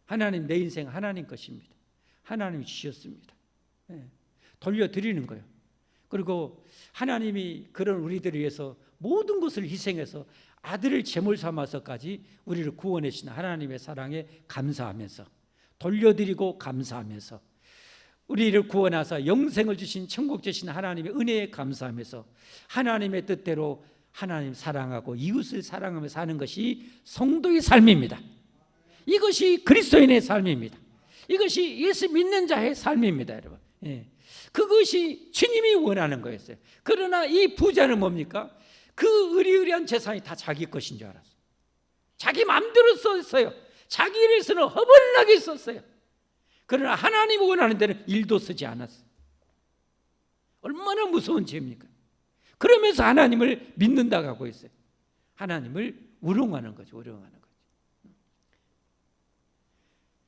A: 하나님, 내 인생 하나님 것입니다. 하나님이 주셨습니다. 돌려드리는 거예요. 그리고 하나님이 그런 우리들을 위해서 모든 것을 희생해서 아들을 제물 삼아서까지 우리를 구원해 주신 하나님의 사랑에 감사하면서, 돌려드리고 감사하면서, 우리를 구원하사 영생을 주신, 천국 주신 하나님의 은혜에 감사하면서 하나님의 뜻대로 하나님 사랑하고 이웃을 사랑하며 사는 것이 성도의 삶입니다. 이것이 그리스도인의 삶입니다. 이것이 예수 믿는 자의 삶입니다, 여러분. 그것이 주님이 원하는 거였어요. 그러나 이 부자는 뭡니까? 그 의리의리한 재산이 다 자기 것인 줄 알았어요. 자기 마음대로 썼어요. 자기 일에서는 허벌나게 썼어요. 그러나 하나님이 원하는 데는 일도 쓰지 않았어요. 얼마나 무서운 죄입니까? 그러면서 하나님을 믿는다고 하고 있어요. 하나님을 우롱하는 거죠. 우롱하는 거죠.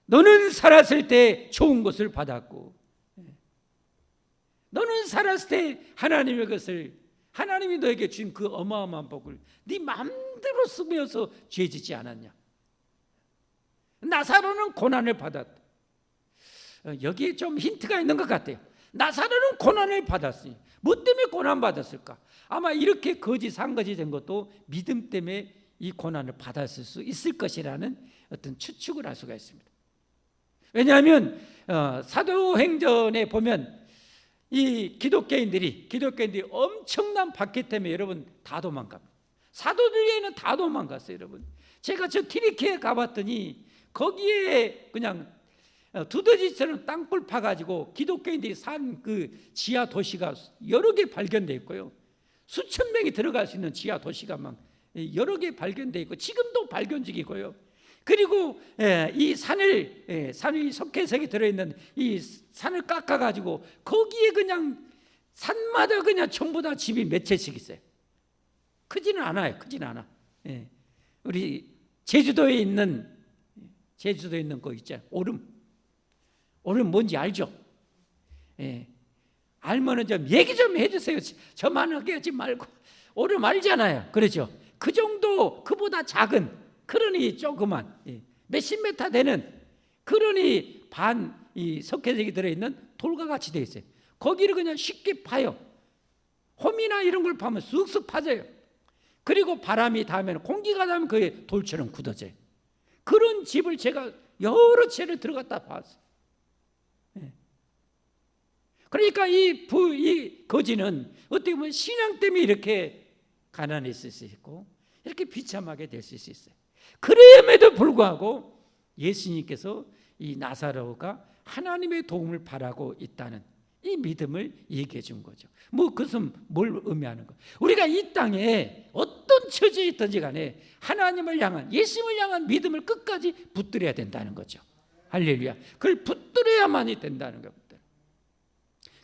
A: 너는 살았을 때 좋은 것을 받았고, 너는 살았을 때 하나님의 것을, 하나님이 너에게 준 그 어마어마한 복을 네 마음대로 쓰면서 죄짓지 않았냐? 나사로는 고난을 받았다. 여기에 좀 힌트가 있는 것 같아요. 나사로는 고난을 받았으니 뭐 때문에 고난 받았을까? 아마 이렇게 거지 상거지 된 것도 믿음 때문에 이 고난을 받았을 수 있을 것이라는 어떤 추측을 할 수가 있습니다. 왜냐하면 사도행전에 보면 이 기독교인들이 엄청난 박해 때문에 여러분 다 도망갑니다. 사도들 외에는 다 도망갔어요, 여러분. 제가 저 튀리키에 가봤더니 거기에 그냥 두더지처럼 땅굴 파가지고 기독교인들이 산 그 지하 도시가 여러 개 발견되어 있고요. 수천 명이 들어갈 수 있는 지하 도시가 막 여러 개 발견되어 있고 지금도 발견 중이고요. 그리고 이 산이 석회석이 들어있는 이 산을 깎아가지고 거기에 그냥 산마다 그냥 전부 다 집이 몇 채씩 있어요. 크지는 않아요. 크지는 않아. 우리 제주도에 있는 거 있잖아요. 오름 뭔지 알죠? 알면은 좀 얘기 좀 해주세요. 저만 하지 말고. 오름 알잖아요. 그렇죠? 그 정도, 그보다 작은, 그러니 조그만 몇십 메타 되는, 그러니 반 이 석회색이 들어있는 돌과 같이 되어 있어요. 거기를 그냥 쉽게 파요. 홈이나 이런 걸 파면 쑥쑥 파져요. 그리고 바람이 닿으면, 공기가 닿으면 그게 돌처럼 굳어져요. 그런 집을 제가 여러 채를 들어갔다 봤어요. 그러니까 이 거지는 어떻게 보면 신앙 때문에 이렇게 가난했을 수 있고 이렇게 비참하게 될 수 있어요. 그럼에도 불구하고 예수님께서 이 나사로가 하나님의 도움을 바라고 있다는 이 믿음을 얘기해 준 거죠. 뭐 그것은 뭘 의미하는 거예요? 우리가 이 땅에 어떤 처지에 있든지 간에 하나님을 향한, 예수님을 향한 믿음을 끝까지 붙들어야 된다는 거죠. 할렐루야. 그걸 붙들어야만이 된다는 겁니다.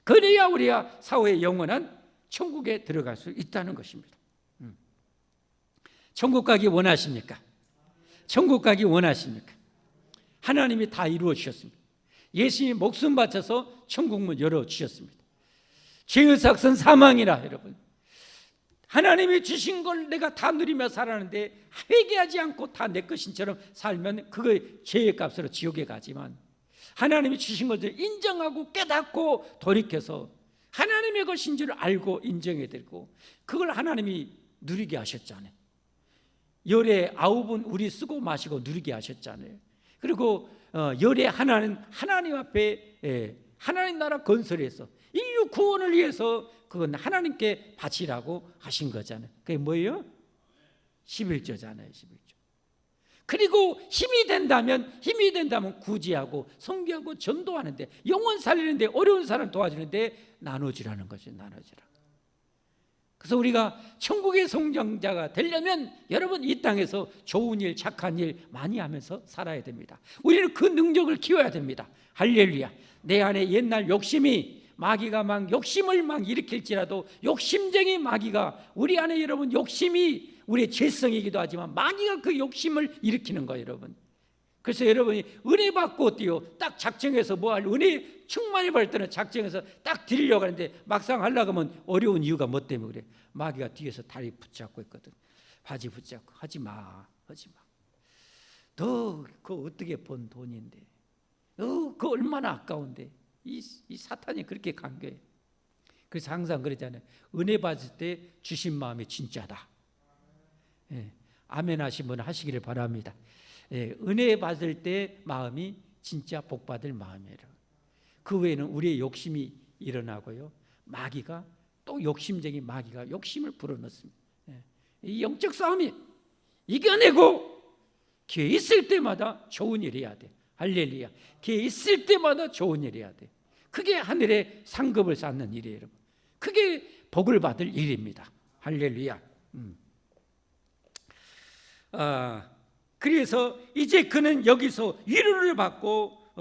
A: 그래야 우리가 사후에 영원한 천국에 들어갈 수 있다는 것입니다. 천국 가기 원하십니까? 천국 가기 원하십니까? 하나님이 다 이루어 주셨습니다. 예수님이 목숨 바쳐서 천국문 열어주셨습니다. 죄의 삭은 사망이라. 여러분, 하나님이 주신 걸 내가 다 누리며 살았는데 회개하지 않고 다 내 것인처럼 살면 그거 죄의 값으로 지옥에 가지만, 하나님이 주신 것을 인정하고 깨닫고 돌이켜서 하나님의 것인 줄 알고 인정해드리고 그걸 하나님이 누리게 하셨잖아요. 열에 9은 우리 쓰고 마시고 누리게 하셨잖아요. 그리고 열의 하나는 하나님 앞에 하나님 나라 건설해서 인류 구원을 위해서 그건 하나님께 바치라고 하신 거잖아요. 그게 뭐예요? 11조잖아요. 11조. 그리고 힘이 된다면 구제하고 선교하고 전도하는데, 영혼 살리는데, 어려운 사람 도와주는데 나눠주라는 거죠. 나눠주라. 그래서 우리가 천국의 성장자가 되려면 여러분 이 땅에서 좋은 일, 착한 일 많이 하면서 살아야 됩니다. 우리는 그 능력을 키워야 됩니다. 할렐루야. 내 안에 옛날 욕심이, 마귀가 막 욕심을 막 일으킬지라도 욕심쟁이 마귀가, 우리 안에 여러분 욕심이 우리의 죄성이기도 하지만 마귀가 그 욕심을 일으키는 거예요, 여러분. 그래서 여러분이 은혜 받고 어때요? 딱 작정해서 뭐 할, 은혜 충만히 받을 때는 작정해서 딱 드리려고 하는데 막상 하려고 하면 어려운 이유가 뭐 때문에 그래? 마귀가 뒤에서 다리 붙잡고 있거든. 바지 붙잡고. 하지 마. 너 그거 어떻게 번 돈인데, 그거 얼마나 아까운데. 이 사탄이 그렇게 간 거예요. 그래서 항상 그러잖아요. 은혜 받을 때 주신 마음이 진짜다. 아멘 하시면 하시기를 바랍니다. 은혜 받을 때 마음이 진짜 복 받을 마음이에요. 그 외에는 우리의 욕심이 일어나고요, 마귀가 또 욕심쟁이 마귀가 욕심을 불어넣습니다. 이 영적 싸움이 이겨내고 기회 있을 때마다 좋은 일 해야 돼. 할렐루야. 기회 있을 때마다 좋은 일 해야 돼. 그게 하늘의 상급을 쌓는 일이에요, 여러분. 그게 복을 받을 일입니다. 할렐루야. 그래서 이제 그는 여기서 위로를 받고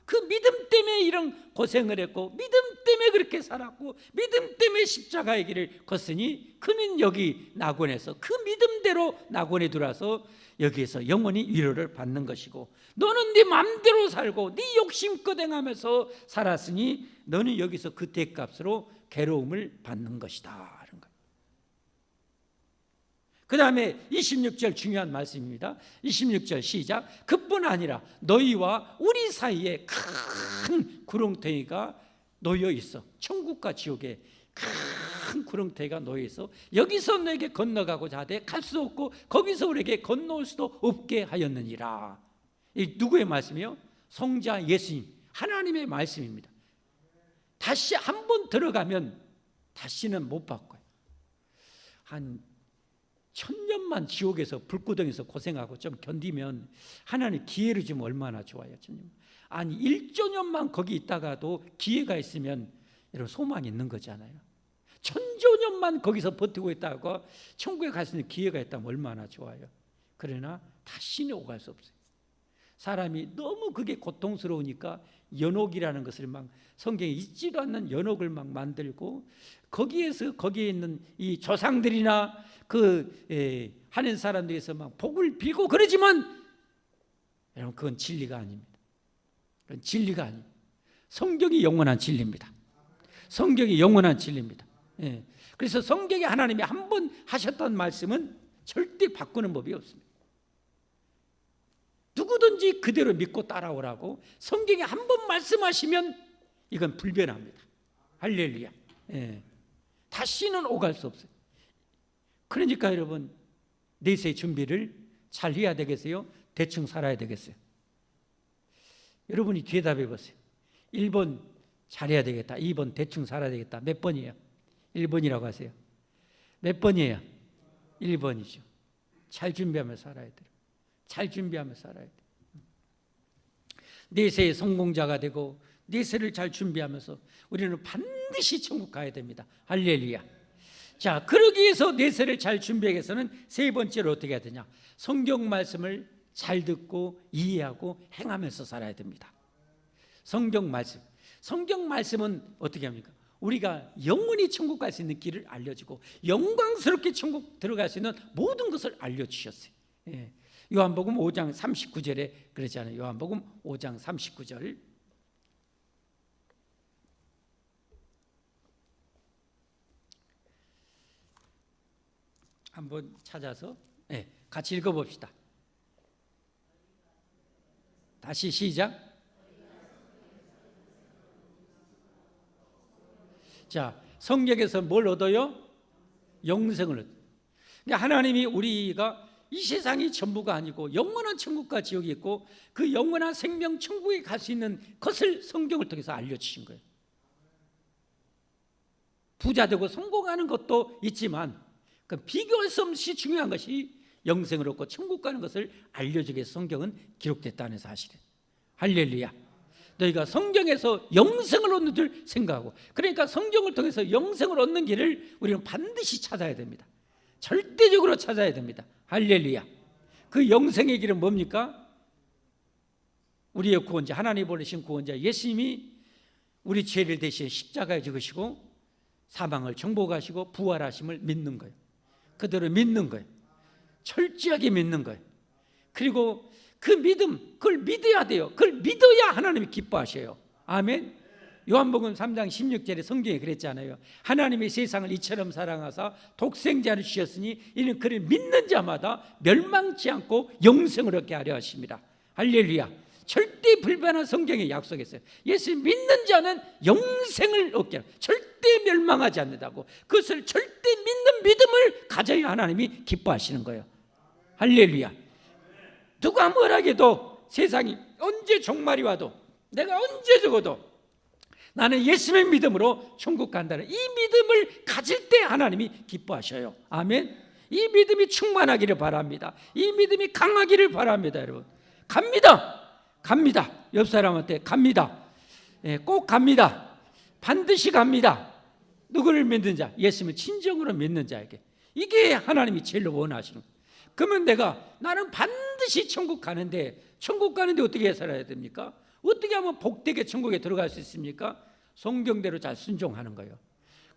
A: 그 믿음 때문에 이런 고생을 했고, 믿음 때문에 그렇게 살았고, 믿음 때문에 십자가의 길을 걷으니 그는 여기 낙원에서 그 믿음대로 낙원에 들어와서 여기에서 영원히 위로를 받는 것이고, 너는 네 마음대로 살고 네 욕심껏 행하면서 살았으니 너는 여기서 그 대값으로 괴로움을 받는 것이다. 그 다음에 26절 중요한 말씀입니다. 26절 시작. 그뿐 아니라 너희와 우리 사이에 큰 구렁텅이가 놓여 있어. 천국과 지옥에 큰 구렁텅이가 놓여 있어. 여기서 너에게 건너가고자 하되 갈 수 없고 거기서 우리에게 건너올 수도 없게 하였느니라. 이 누구의 말씀이요? 성자 예수님, 하나님의 말씀입니다. 다시 한 번 들어가면 다시는 못 바꿔요. 한 1000년만 지옥에서 불구덩이에서 고생하고 좀 견디면 하나님 기회를 주면 얼마나 좋아요. 1000년. 아니 1조년만 거기 있다가도 기회가 있으면 여러분 소망이 있는 거잖아요. 1000조년만 거기서 버티고 있다가 천국에 갈 수 있는 기회가 있다면 얼마나 좋아요. 그러나 다시는 오갈 수 없어요. 사람이 너무 그게 고통스러우니까 연옥이라는 것을 막 성경에 있지도 않는 연옥을 막 만들고, 거기에 있는 이 조상들이나 하는 사람들에서 막 복을 빌고 그러지만 여러분 그건 진리가 아닙니다. 그건 진리가 아닙니다. 성경이 영원한 진리입니다. 성경이 영원한 진리입니다. 그래서 성경에 하나님이 한 번 하셨던 말씀은 절대 바꾸는 법이 없습니다. 누구든지 그대로 믿고 따라오라고 성경에 한 번 말씀하시면 이건 불변합니다. 할렐루야. 다시는 오갈 수 없어요. 그러니까 여러분 내세 준비를 잘 해야 되겠어요? 대충 살아야 되겠어요? 여러분이 대답해 보세요. 1번 잘해야 되겠다. 2번 대충 살아야 되겠다. 몇 번이에요? 1번이라고 하세요. 몇 번이에요? 1번이죠. 잘 준비하며 살아야 돼요. 잘 준비하며 살아야 돼요. 내세의 성공자가 되고 내세를 잘 준비하면서 우리는 반드시 천국 가야 됩니다. 할렐루야. 자, 그러기 위해서 내세를 잘 준비하기 위해서는 세 번째로 어떻게 해야 되냐? 성경 말씀을 잘 듣고 이해하고 행하면서 살아야 됩니다. 성경 말씀은 어떻게 합니까? 우리가 영원히 천국 갈 수 있는 길을 알려주고 영광스럽게 천국 들어갈 수 있는 모든 것을 알려주셨어요. 예. 요한복음 5장 39절에 그러잖아요. 요한복음 5장 39절 한번 찾아서 같이 읽어봅시다. 다시 시작. 자, 성경에서 뭘 얻어요? 영생을 얻어요. 그러니까 하나님이 우리가 이 세상이 전부가 아니고 영원한 천국과 지옥이 있고 그 영원한 생명 천국에 갈 수 있는 것을 성경을 통해서 알려주신 거예요. 부자 되고 성공하는 것도 있지만 그 비교할 수 없이 중요한 것이 영생을 얻고 천국 가는 것을 알려주기 위해서 성경은 기록됐다는 사실이에요. 할렐루야. 너희가 성경에서 영생을 얻는 줄 생각하고, 그러니까 성경을 통해서 영생을 얻는 길을 우리는 반드시 찾아야 됩니다. 절대적으로 찾아야 됩니다. 할렐루야. 그 영생의 길은 뭡니까? 우리의 구원자, 하나님 보내신 구원자 예수님이 우리 죄를 대신 십자가에 죽으시고 사망을 정복하시고 부활하심을 믿는 거예요. 그대로 믿는 거예요. 철저하게 믿는 거예요. 그리고 그 믿음, 그걸 믿어야 돼요. 그걸 믿어야 하나님이 기뻐하셔요. 아멘. 요한복음 3장 16절에 성경에 그랬잖아요. 하나님이 세상을 이처럼 사랑하사 독생자를 주셨으니 이는 그를 믿는 자마다 멸망치 않고 영생을 얻게 하려 하십니다. 할렐루야. 절대 불변한 성경에 약속했어요. 예수 믿는 자는 영생을 얻게 하라. 절대 멸망하지 않는다고. 그것을 절대 믿는 믿음을 가져야 하나님이 기뻐하시는 거예요. 할렐루야. 누가 뭐라 해도 세상이 언제 종말이 와도 내가 언제 죽어도 나는 예수의 믿음으로 천국 간다는 이 믿음을 가질 때 하나님이 기뻐하셔요. 아멘. 이 믿음이 충만하기를 바랍니다. 이 믿음이 강하기를 바랍니다. 여러분 갑니다. 옆 사람한테 갑니다. 꼭 갑니다. 반드시 갑니다. 누구를 믿는 자? 예수님을 진정으로 믿는 자에게. 이게 하나님이 제일 원하시는 거예요. 그러면 나는 반드시 천국 가는데 어떻게 살아야 됩니까? 어떻게 하면 복되게 천국에 들어갈 수 있습니까? 성경대로 잘 순종하는 거예요.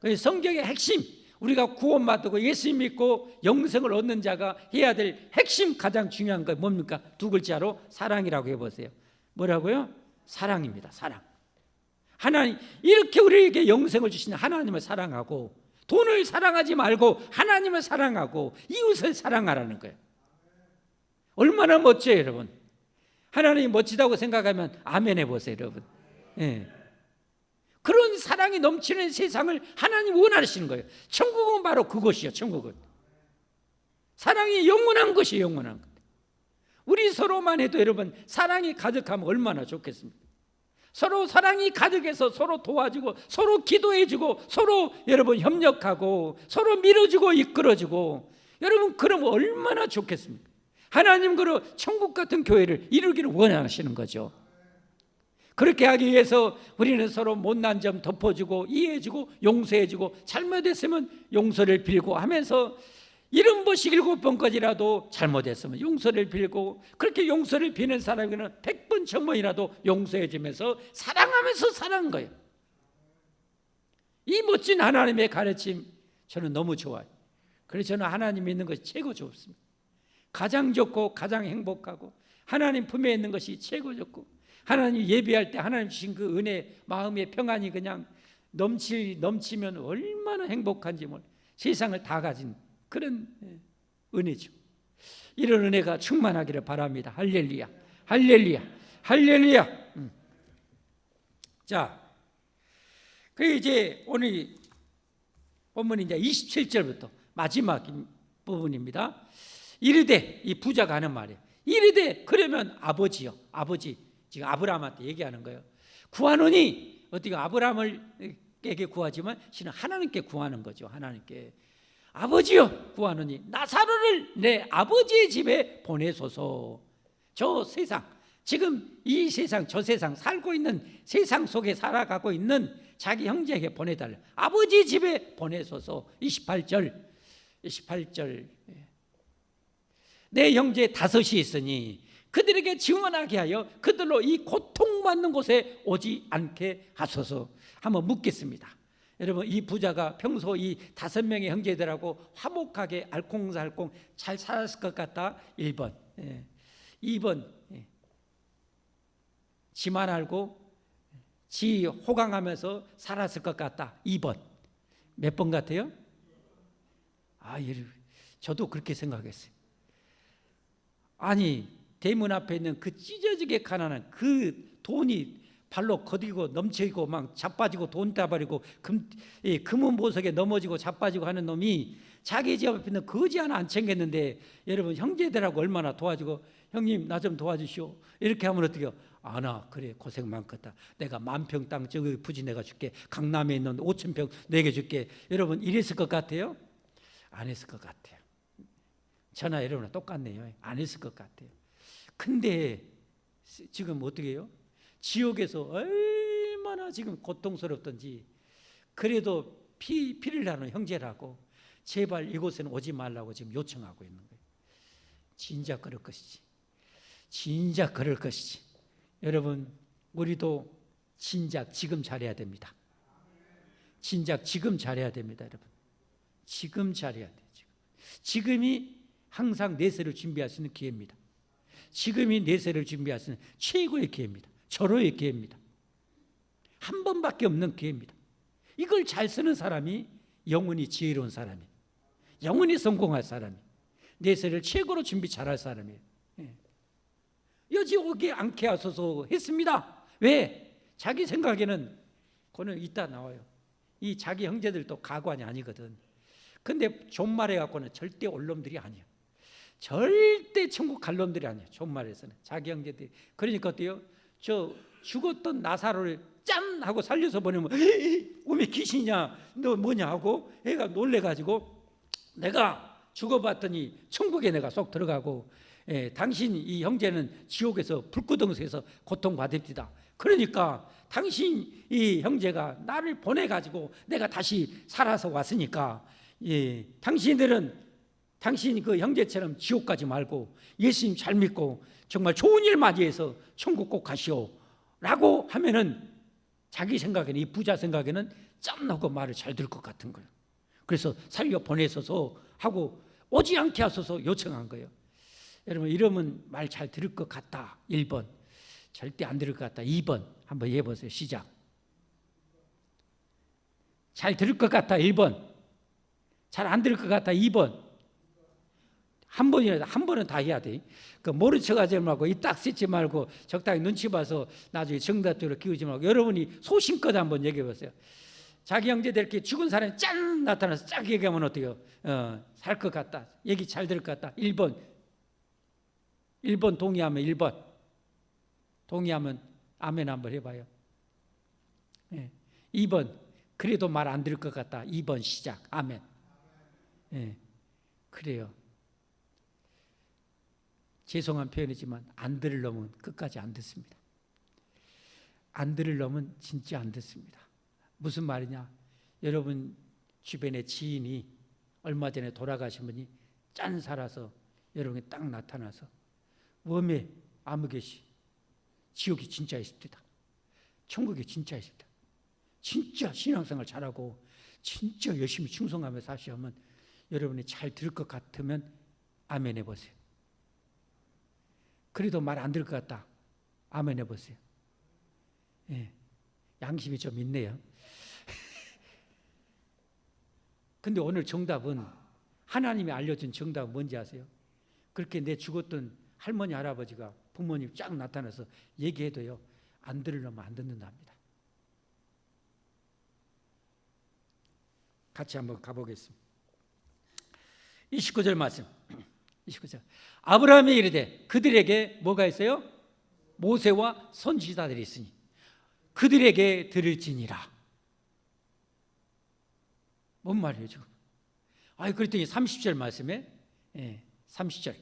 A: 그래서 성경의 핵심, 우리가 구원받고 예수 믿고 영생을 얻는 자가 해야 될 핵심 가장 중요한 거 뭡니까? 두 글자로 사랑이라고 해보세요. 뭐라고요? 사랑입니다. 사랑. 하나님, 이렇게 우리에게 영생을 주신 하나님을 사랑하고 돈을 사랑하지 말고 하나님을 사랑하고 이웃을 사랑하라는 거예요. 얼마나 멋져요, 여러분. 하나님이 멋지다고 생각하면 아멘 해보세요, 여러분. 그런 사랑이 넘치는 세상을 하나님 원하시는 거예요. 천국은 바로 그것이요. 천국은 사랑이 영원한 것이에요. 영원한 것. 우리 서로만 해도 여러분 사랑이 가득하면 얼마나 좋겠습니까? 서로 사랑이 가득해서 서로 도와주고 서로 기도해주고 서로 여러분 협력하고 서로 밀어주고 이끌어주고 여러분 그러면 얼마나 좋겠습니까? 하나님 그로 천국 같은 교회를 이루기를 원하시는 거죠. 그렇게 하기 위해서 우리는 서로 못난 점 덮어주고 이해해주고 용서해주고 잘못했으면 용서를 빌고 하면서 70번 7번까지라도 잘못했으면 용서를 빌고 그렇게 용서를 비는 사람에게는 100번 1000번이라도 용서해 주면서 사랑하면서 사는 거예요. 이 멋진 하나님의 가르침 저는 너무 좋아요. 그래서 저는 하나님 믿는 것이 최고 좋습니다. 가장 좋고 가장 행복하고 하나님 품에 있는 것이 최고 좋고 하나님 예배할 때 하나님 주신 그 은혜 마음의 평안이 그냥 넘치면 얼마나 행복한지 세상을 다 가진 그런 은혜죠. 이런 은혜가 충만하기를 바랍니다. 할렐루야, 할렐루야, 할렐루야. 자, 그 이제 오늘 본문이 이제 27절부터 마지막 부분입니다. 이르되 이 부자가 하는 말이에요. 이르되 그러면 아버지요, 아버지 지금 아브라함한테 얘기하는 거예요. 구하노니 어떻게 아브라함에게 구하지만 신은 하나님께 구하는 거죠. 하나님께 아버지여 구하노니 나사로를 내 아버지의 집에 보내소서. 저 세상, 지금 이 세상, 저 세상 살고 있는 세상 속에 살아가고 있는 자기 형제에게 보내달라. 아버지 집에 보내소서. 28절 내 형제 다섯이 있으니 그들에게 증언하게 하여 그들로 이 고통받는 곳에 오지 않게 하소서. 한번 묻겠습니다. 여러분, 이 부자가 평소 이 5명의 형제들하고 화목하게 알콩달콩 잘 살았을 것 같다. 1번. 2번 지만 알고 지 호강하면서 살았을 것 같다. 2번. 몇 번 같아요? 저도 그렇게 생각했어요. 아니, 대문 앞에 있는 그 찢어지게 가난한 그 돈이 발로 거디고 넘치고 막 자빠지고 돈 따버리고 금은 보석에 넘어지고 자빠지고 하는 놈이 자기 집 앞에 있는 거지 하나 안 챙겼는데, 여러분 형제들하고 얼마나 도와주고, 형님 나 좀 도와주시오 이렇게 하면 어떻게 해요? 아나 그래 고생 많겠다. 내가 10,000평 땅 저기 부지 내가 줄게. 강남에 있는 5,000평 내게 줄게. 여러분 이랬을 것 같아요? 안 했을 것 같아요. 저나 여러분은 똑같네요. 안 했을 것 같아요. 근데 지금 어떻게 해요? 지옥에서 얼마나 지금 고통스럽던지 그래도 피를 나는 형제라고 제발 이곳에는 오지 말라고 지금 요청하고 있는 거예요. 진짜 그럴 것이지. 진짜 그럴 것이지. 여러분 우리도 진작 지금 잘해야 됩니다. 진작 지금 잘해야 됩니다. 여러분 지금 잘해야 돼요. 지금이 항상 내세를 준비할 수 있는 기회입니다. 지금이 내세를 준비할 수 있는 최고의 기회입니다. 절호의 기회입니다. 한 번밖에 없는 기회입니다. 이걸 잘 쓰는 사람이 영원히 지혜로운 사람이에요. 영원히 성공할 사람이에요. 내세를 최고로 준비 잘할 사람이에요. 여지 오게 않게 하소서 했습니다. 왜? 자기 생각에는 그거는 이따 나와요. 이 자기 형제들도 가관이 아니거든. 근데 존말해 갖고는 절대 올 놈들이 아니에요. 절대 천국 갈 놈들이 아니에요. 존말에서는 자기 형제들이. 그러니까 어때요? 저 죽었던 나사로를 짠 하고 살려서 보내면 왜 귀신이냐 너 뭐냐 하고 애가 놀래가지고 내가 죽어봤더니 천국에 내가 쏙 들어가고 당신 이 형제는 지옥에서 불구덩에서 고통받읍니다. 그러니까 당신 이 형제가 나를 보내가지고 내가 다시 살아서 왔으니까 당신들은 당신 그 형제처럼 지옥 가지 말고 예수님 잘 믿고 정말 좋은 일 맞이해서 천국 꼭 가시오 라고 하면은 자기 생각에는, 이 부자 생각에는 짬나고 말을 잘 들을 것 같은 거예요. 그래서 살려 보내소서 하고 오지 않게 하소서 요청한 거예요. 여러분 이러면 말 잘 들을 것 같다. 1번. 절대 안 들을 것 같다. 2번. 한번 해보세요. 시작. 잘 들을 것 같다. 1번. 잘 안 들을 것 같다. 2번. 한 번은 다 해야 돼. 그 모른 척하지 말고 이 딱 쓰지 말고 적당히 눈치 봐서 나중에 정답적으로 키우지 말고 여러분이 소신껏 한번 얘기해 보세요. 자기 형제들끼리 죽은 사람이 짠 나타나서 쫙 얘기하면 어때요? 살 것 같다. 얘기 잘 들을 것 같다. 1번 동의하면 1번. 동의하면 아멘 한번 해봐요. 2번 그래도 말 안 들을 것 같다. 2번 시작. 아멘. 그래요. 죄송한 표현이지만 안 들을 놈은 끝까지 안 듣습니다. 안 들을 놈은 진짜 안 듣습니다. 무슨 말이냐? 여러분 주변에 지인이 얼마 전에 돌아가신 분이 짠 살아서 여러분이 딱 나타나서 웜에 아무 계시 지옥이 진짜 있습니다. 천국이 진짜 있습니다. 진짜 신앙생활 잘하고 진짜 열심히 충성하며 사시면 여러분이 잘 들을 것 같으면 아멘 해보세요. 그래도 말 안 들을 것 같다. 아멘 해보세요. 양심이 좀 있네요. 근데 오늘 정답은 하나님이 알려준 정답은 뭔지 아세요? 그렇게 내 죽었던 할머니 할아버지가 부모님 쫙 나타나서 얘기해도요 안 들으려면 안 듣는답니다. 같이 한번 가보겠습니다. 29절 말씀. 29절. 아브라함이 이르되 그들에게 뭐가 있어요? 모세와 선지자들이 있으니 그들에게 들을지니라. 뭔 말이에요 지금? 그랬더니 30절 말씀에 30절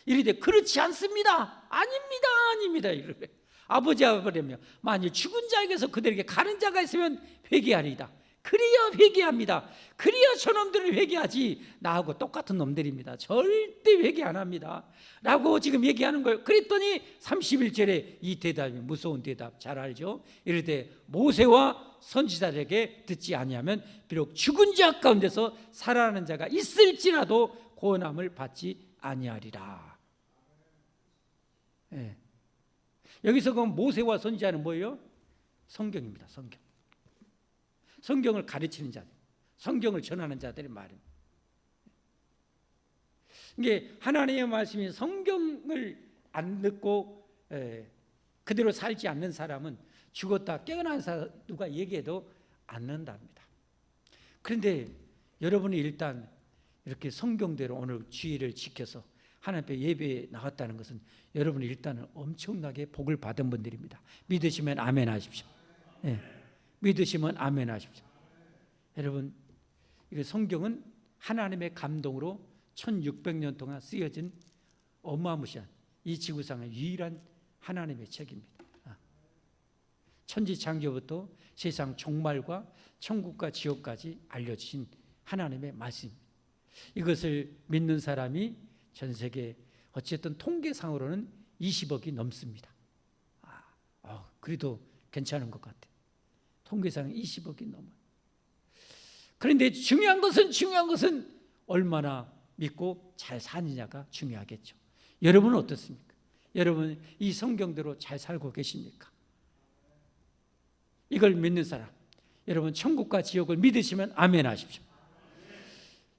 A: 이르되 그렇지 않습니다. 아닙니다. 이르되 아버지가 그러며 만일 죽은 자에게서 그들에게 가는 자가 있으면 회개하리이다. 그리여 회개합니다. 그리여 저놈들을 회개하지 나하고 똑같은 놈들입니다. 절대 회개 안 합니다 라고 지금 얘기하는 거예요. 그랬더니 31절에 이 대답이 무서운 대답 잘 알죠? 이르되 모세와 선지자들에게 듣지 아니하면 비록 죽은 자 가운데서 살아나는 자가 있을지라도 구원함을 받지 아니하리라. 여기서 그 모세와 선지자는 뭐예요? 성경입니다. 성경을 가르치는 자들, 성경을 전하는 자들의 말입니다. 이게 하나님의 말씀이 성경을 안 듣고 그대로 살지 않는 사람은 죽었다 깨어난 사람 누가 얘기해도 안 는답니다. 그런데 여러분이 일단 이렇게 성경대로 오늘 주의를 지켜서 하나님 앞에 예배에 나왔다는 것은 여러분이 일단은 엄청나게 복을 받은 분들입니다. 믿으시면 아멘 하십시오. 믿으시면 아멘 하십시오. 여러분, 이거 성경은 하나님의 감동으로 1600년 동안 쓰여진 어마무시한 이 지구상의 유일한 하나님의 책입니다. 천지창조부터 세상 종말과 천국과 지옥까지 알려주신 하나님의 말씀입니다. 이것을 믿는 사람이 전 세계 어쨌든 통계상으로는 20억이 넘습니다. 그래도 괜찮은 것 같아요. 통계상 20억이 넘어요. 그런데 중요한 것은 얼마나 믿고 잘 사느냐가 중요하겠죠. 여러분은 어떻습니까? 여러분 이 성경대로 잘 살고 계십니까? 이걸 믿는 사람, 여러분 천국과 지옥을 믿으시면 아멘 하십시오.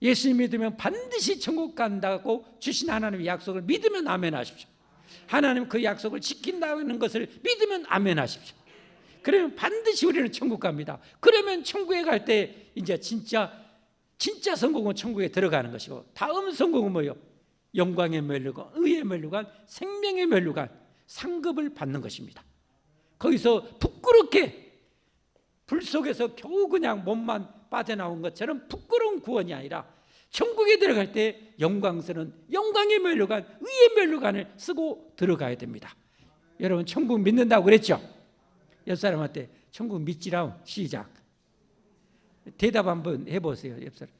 A: 예수 믿으면 반드시 천국 간다고 주신 하나님의 약속을 믿으면 아멘 하십시오. 하나님 그 약속을 지킨다는 것을 믿으면 아멘 하십시오. 그러면 반드시 우리는 천국 갑니다. 그러면 천국에 갈 때 이제 진짜 성공은 천국에 들어가는 것이고, 다음 성공은 뭐예요? 영광의 면류관, 의의 면류관, 생명의 면류관, 상급을 받는 것입니다. 거기서 부끄럽게 불 속에서 겨우 그냥 몸만 빠져나온 것처럼 부끄러운 구원이 아니라 천국에 들어갈 때 영광스러운 영광의 면류관, 의의 면류관을 쓰고 들어가야 됩니다. 여러분 천국 믿는다고 그랬죠? 옆 사람한테 천국 믿지라. 시작. 대답 한번 해보세요. 옆 사람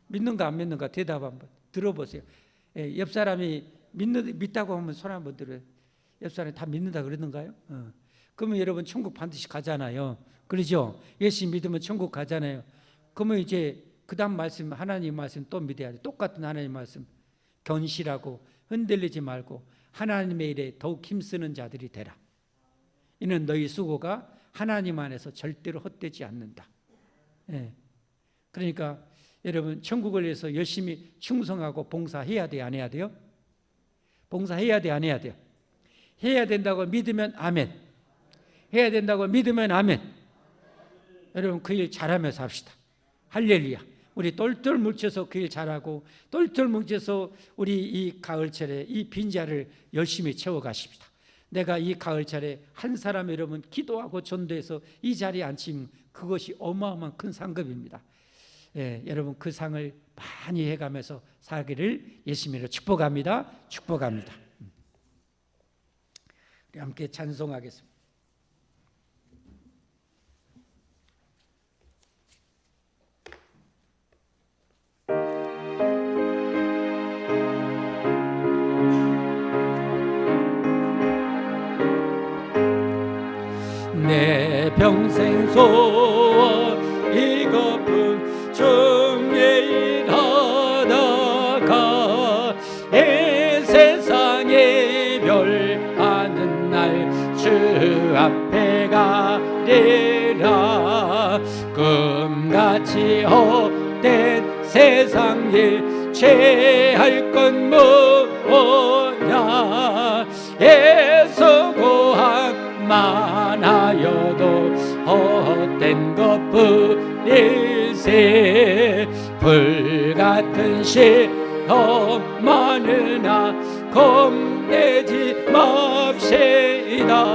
A: 믿는가 안 믿는가 대답 한번 들어보세요. 옆 사람이 믿다고 하면 손 한번 들어요. 옆 사람이 다 믿는다 그러는가요? 그러면 여러분 천국 반드시 가잖아요. 그러죠? 예수 믿으면 천국 가잖아요. 그러면 이제 그 다음 말씀, 하나님 말씀 또 믿어야 돼. 똑같은 하나님 말씀. 견실하고 흔들리지 말고 하나님의 일에 더욱 힘쓰는 자들이 되라. 이는 너희 수고가 하나님 안에서 절대로 헛되지 않는다. 그러니까 여러분 천국을 위해서 열심히 충성하고 봉사해야 돼요? 안 해야 돼요? 봉사해야 돼요? 안 해야 돼요? 해야 된다고 믿으면 아멘. 해야 된다고 믿으면 아멘. 여러분 그 일 잘하면서 합시다. 할렐루야. 우리 똘똘 뭉쳐서 그 일 잘하고 똘똘 뭉쳐서 우리 이 가을철에 이 빈자를 열심히 채워가십시다. 내가 이 가을철에 한 사람 여러분 기도하고 전도해서 이 자리에 앉히면 그것이 어마어마한 큰 상급입니다. 여러분 그 상을 많이 해가면서 살기를 예수님으로 축복합니다. 축복합니다. 우리 함께 찬송하겠습니다. 내 평생 소원 이것뿐 중에 일하다가 이 세상에 별하는 날 주 앞에 가리라. 금같이 헛된 세상 일 죄할 건 뭐냐. 예수 구한 많아여도 헛된 것뿐일세. 불같은 시험 많으나 겁내지 맙시다.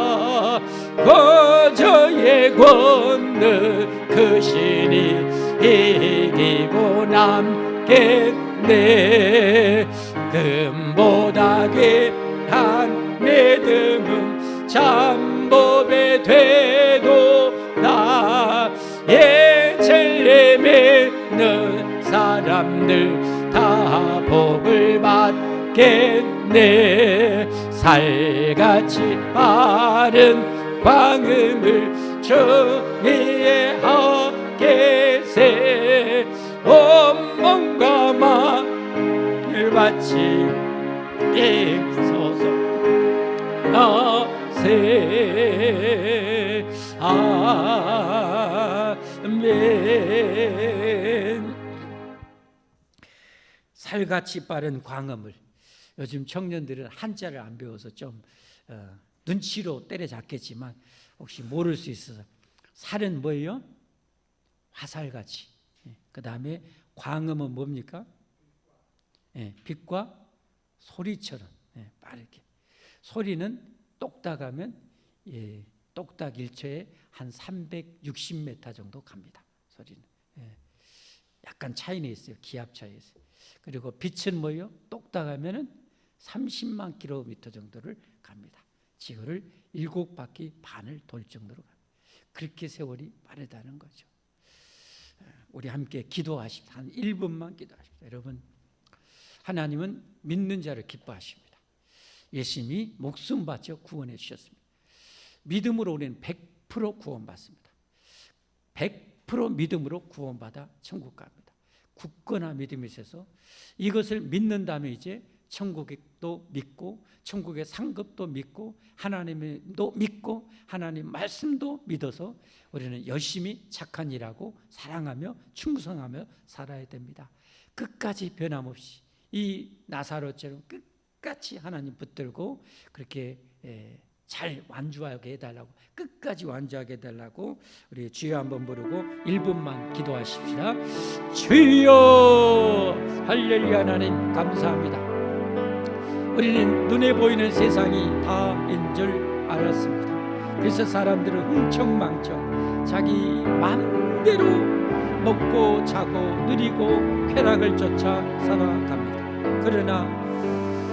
A: 거저의 권능 그 신이 이기고 남겠네. 금보다 귀한 믿음은 참법에 되도다. 예체를 믿는 사람들 다 복을 받겠네. 살같이 바른 광음을 주 위에 하게세. 온몸과 마음을 바치소서. 아세 아멘. 살같이 빠른 광음을, 요즘 청년들은 한자를 안 배워서 좀 눈치로 때려잡겠지만 혹시 모를 수 있어서, 살은 뭐예요? 화살같이. 그 다음에 광음은 뭡니까? 빛과 소리처럼 빠르게. 소리는 똑딱하면 똑딱 1초에 한 360m 정도 갑니다. 소리는 약간 차이는 있어요. 기압 차이 있어요. 그리고 빛은 뭐예요? 똑딱하면은 30만 킬로미터 정도를 갑니다. 지구를 7바퀴 반을 돌 정도로 갑니다. 그렇게 세월이 빠르다는 거죠. 우리 함께 기도하십시다. 한 1분만 기도하십시다. 여러분, 하나님은 믿는 자를 기뻐하십니다. 예수님이 목숨 바쳐 구원해 주셨습니다. 믿음으로 우리는 100% 구원받습니다. 100% 믿음으로 구원받아 천국 갑니다. 굳건한 믿음이 있어서 이것을 믿는다면 이제 천국도 믿고 천국의 상급도 믿고 하나님도 믿고 하나님 말씀도 믿어서 우리는 열심히 착한 일하고 사랑하며 충성하며 살아야 됩니다. 끝까지 변함없이 이 나사로처럼 끝까지 하나님 붙들고 그렇게 잘 완주하게 해달라고, 끝까지 완주하게 해달라고 우리 주여 한번 부르고 1분만 기도하십시다. 주여 할렐루야. 하나님 감사합니다. 우리는 눈에 보이는 세상이 다인 줄 알았습니다. 그래서 사람들은 흥청망청 자기 마음대로 먹고 자고 누리고 쾌락을 쫓아 살아갑니다. 그러나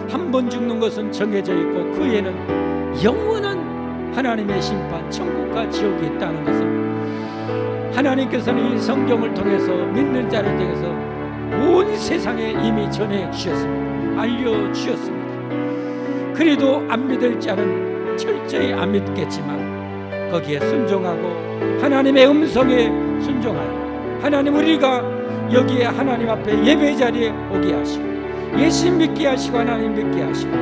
A: 한 번 죽는 것은 정해져 있고 그 후에는 영원한 하나님의 심판, 천국과 지옥이 있다는 것을 하나님께서는 이 성경을 통해서 믿는 자를 통해서 온 세상에 이미 전해 주셨습니다. 알려주셨습니다. 그래도 안 믿을 자는 철저히 안 믿겠지만 거기에 순종하고 하나님의 음성에 순종하여 하나님, 우리가 여기에 하나님 앞에 예배 자리에 오게 하시고 예수 믿게 하시고 하나님 믿게 하시고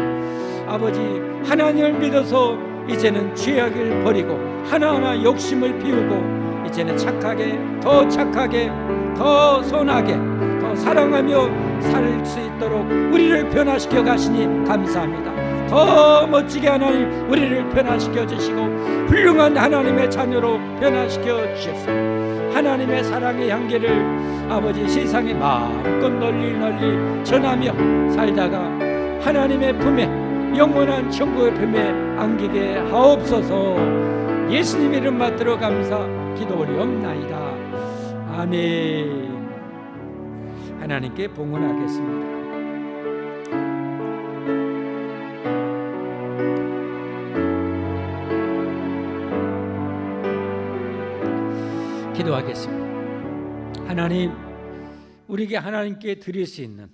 A: 아버지, 하나님을 믿어서 이제는 죄악을 버리고 하나하나 욕심을 비우고 이제는 착하게 더 선하게 더 사랑하며 살 수 있도록 우리를 변화시켜 가시니 감사합니다. 더 멋지게 하나님 우리를 변화시켜 주시고 훌륭한 하나님의 자녀로 변화시켜 주셨습니다. 하나님의 사랑의 향기를 아버지 세상에 마음껏 널리 전하며 살다가 하나님의 품에, 영원한 천국의 품에 안기게 하옵소서. 예수님 이름 받들어 감사 기도 올리옵나이다. 아멘. 하나님께 봉헌하겠습니다. 기도하겠습니다. 하나님, 우리에게 하나님께 드릴 수 있는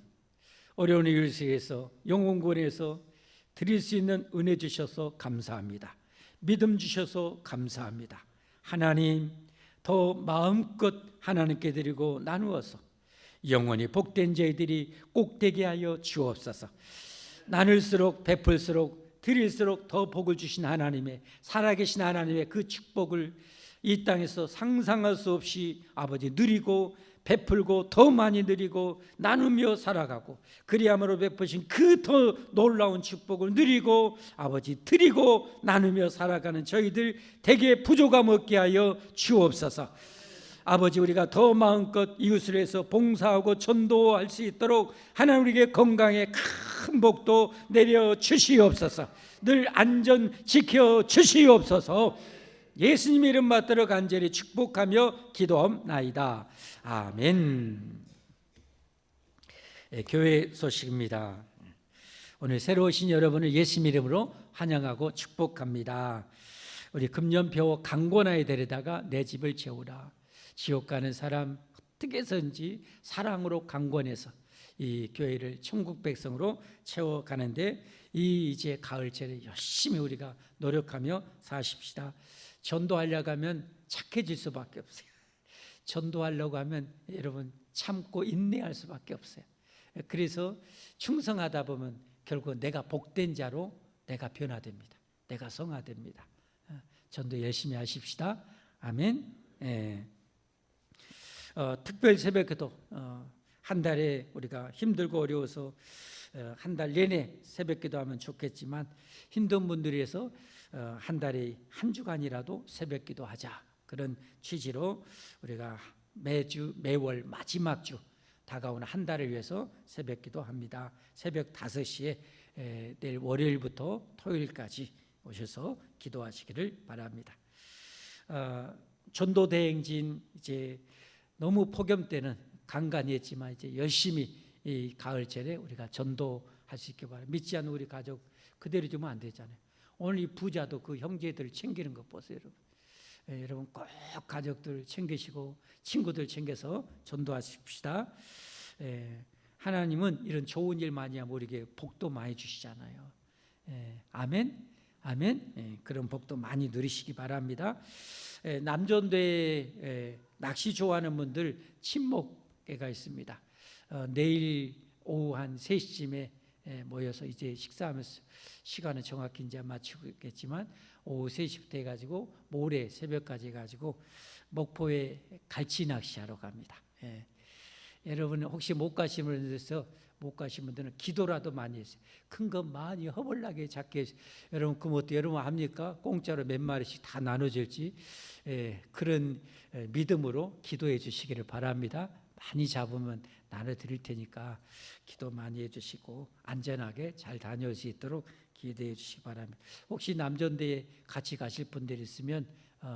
A: 어려운 일 속에서 영혼권에서 드릴 수 있는 은혜 주셔서 감사합니다. 믿음 주셔서 감사합니다. 하나님, 더 마음껏 하나님께 드리고 나누어서 영원히 복된 저희들이 꼭 되게 하여 주옵소서. 나눌수록 베풀수록 드릴수록 더 복을 주신 하나님의, 살아계신 하나님의 그 축복을 이 땅에서 상상할 수 없이 아버지 누리고 베풀고 더 많이 누리고 나누며 살아가고 그리함으로 베푸신 그 더 놀라운 축복을 누리고 아버지 드리고 나누며 살아가는 저희들 되게 부족함 없게 하여 주옵소서. 아버지, 우리가 더 마음껏 이웃을 위해서 봉사하고 전도할 수 있도록 하나님 우리에게 건강에 큰 복도 내려 주시옵소서. 늘 안전 지켜 주시옵소서. 예수님 이름 받들어 간절히 축복하며 기도하옵나이다. 아멘. 교회 소식입니다. 오늘 새로 오신 여러분을 예수님 이름으로 환영하고 축복합니다. 우리 금년표 강권하에 데려다가 내 집을 채우라. 지옥 가는 사람 어떻게 해서든지 사랑으로 강권해서 이 교회를 천국 백성으로 채워가는데 이 이제 가을철에 열심히 우리가 노력하며 사십시다. 전도하려고 하면 착해질 수밖에 없어요. 전도하려고 하면 여러분 참고 인내할 수밖에 없어요. 그래서 충성하다 보면 결국 내가 복된 자로 내가 변화됩니다. 내가 성화됩니다. 전도 열심히 하십시다. 아멘. 특별 새벽기도 한 달에 우리가 힘들고 어려워서 한 달 내내 새벽기도하면 좋겠지만 힘든 분들이 해서 한 달에 한 주간이라도 새벽기도 하자, 그런 취지로 우리가 매월 마지막 주 다가오는 한 달을 위해서 새벽기도 합니다. 새벽 5시에 내일 월요일부터 토요일까지 오셔서 기도하시기를 바랍니다. 전도대행진 이제 너무 폭염 때는 간간히 했지만 이제 열심히 이 가을철에 우리가 전도할 수 있게 바랍니다. 믿지 않는 우리 가족 그대로 주면 안 되잖아요. 오늘 이 부자도 그 형제들을 챙기는 것 보세요, 여러분. 여러분 꼭 가족들 챙기시고 친구들 챙겨서 전도하십시다. 하나님은 이런 좋은 일 많이 하면 우리에게 복도 많이 주시잖아요. 아멘. 아멘. 그런 복도 많이 누리시기 바랍니다. 남전도에 낚시 좋아하는 분들 친목회가 있습니다. 내일 오후 한 3시쯤에 모여서 이제 식사하면서 시간은 정확히 이제 맞추겠지만 오후 3시부터 해가지고 모레 새벽까지 해가지고 목포에 갈치 낚시하러 갑니다. 여러분 혹시 못 가신 분들은 기도라도 많이 했어요. 큰 거 많이 허벌나게 작게 여러분 그것도 여러분 합니까? 공짜로 몇 마리씩 다 나눠줄지 그런 믿음으로 기도해 주시기를 바랍니다. 많이 잡으면 나눠드릴 테니까 기도 많이 해주시고 안전하게 잘 다녀올 수 있도록 기도해 주시기 바랍니다. 혹시 남전대에 같이 가실 분들 있으면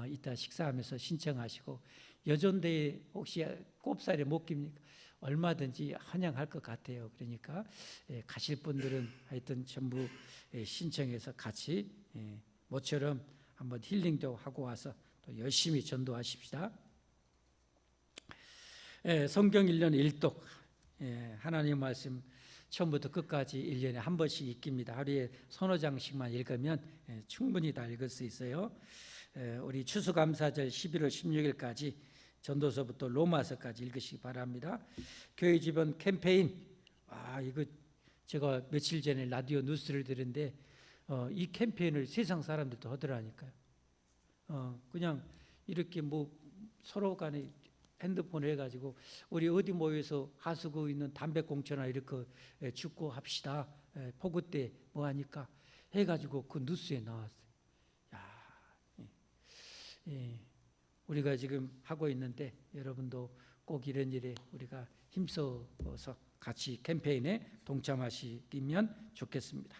A: 이따 식사하면서 신청하시고, 여전대에 혹시 꼽살에 못 깁니까? 얼마든지 환영할 것 같아요. 그러니까 가실 분들은 하여튼 전부 신청해서 같이 모처럼 한번 힐링도 하고 와서 또 열심히 전도하십시다. 성경 1년 1독, 하나님 말씀 처음부터 끝까지 1년에 한 번씩 읽습니다. 하루에 서너 장씩만 읽으면 충분히 다 읽을 수 있어요. 우리 추수감사절 11월 16일까지 전도서부터 로마서까지 읽으시기 바랍니다. 교회 주변 캠페인, 이거 제가 며칠 전에 라디오 뉴스를 들은데 이 캠페인을 세상 사람들도 하더라니까요. 그냥 이렇게 뭐 서로 간에 핸드폰을 해가지고 우리 어디 모여서 하수구 있는 담배꽁초나 이렇게 죽고 합시다. 폭우 때 뭐 하니까 해가지고 그 뉴스에 나왔어요. 우리가 지금 하고 있는데 여러분도 꼭 이런 일에 우리가 힘써서 같이 캠페인에 동참하시면 좋겠습니다.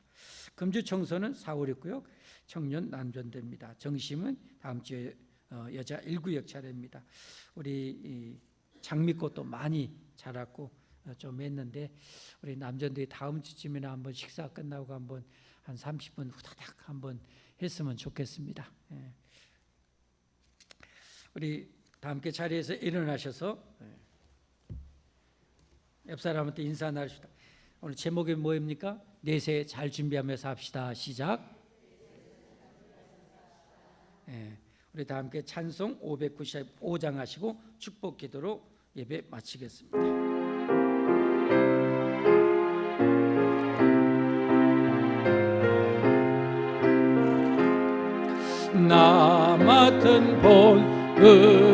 A: 금주청소는 4월 있고요. 청년 남전대입니다. 정심은 다음 주에 여자 1구역 차례입니다. 우리 장미꽃도 많이 자랐고 좀 했는데 우리 남전대 다음 주쯤이나 한번 식사 끝나고 한번 한 30분 후다닥 한번 했으면 좋겠습니다. 우리 다 함께 자리에서 일어나셔서 옆 사람한테 인사 나누시다. 오늘 제목이 뭐입니까? 내세 잘 준비하면서 합시다. 시작. 우리 다 함께 찬송 595장 하시고 축복 기도로 예배 마치겠습니다. 나 맡은 본분을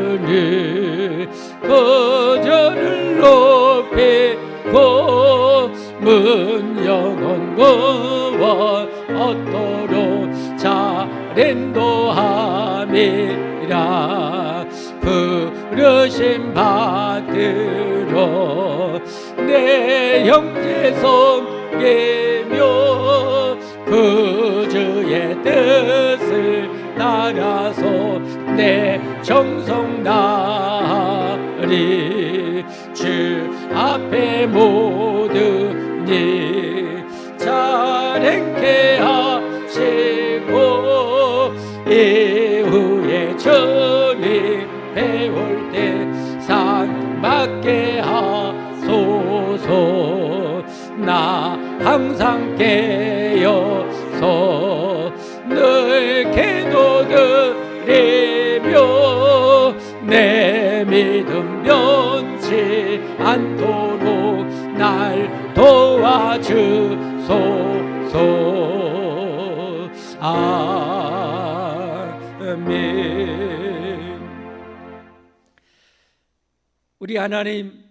A: 거절을 높이고 문 여는 거와 얻도록 잘인도함이라 부르심 받들어 내 형제 섬기며 그 주의 뜻을 따라서 때 정성 나리 주 앞에 모든 일 잘 행케 하시고 이후에 전이 배울 때 상 받게 하소서. 나 항상 깨어서 늘 기도드리며 내 믿음 변치 않도록 날 도와주소서. 아멘. 우리 하나님,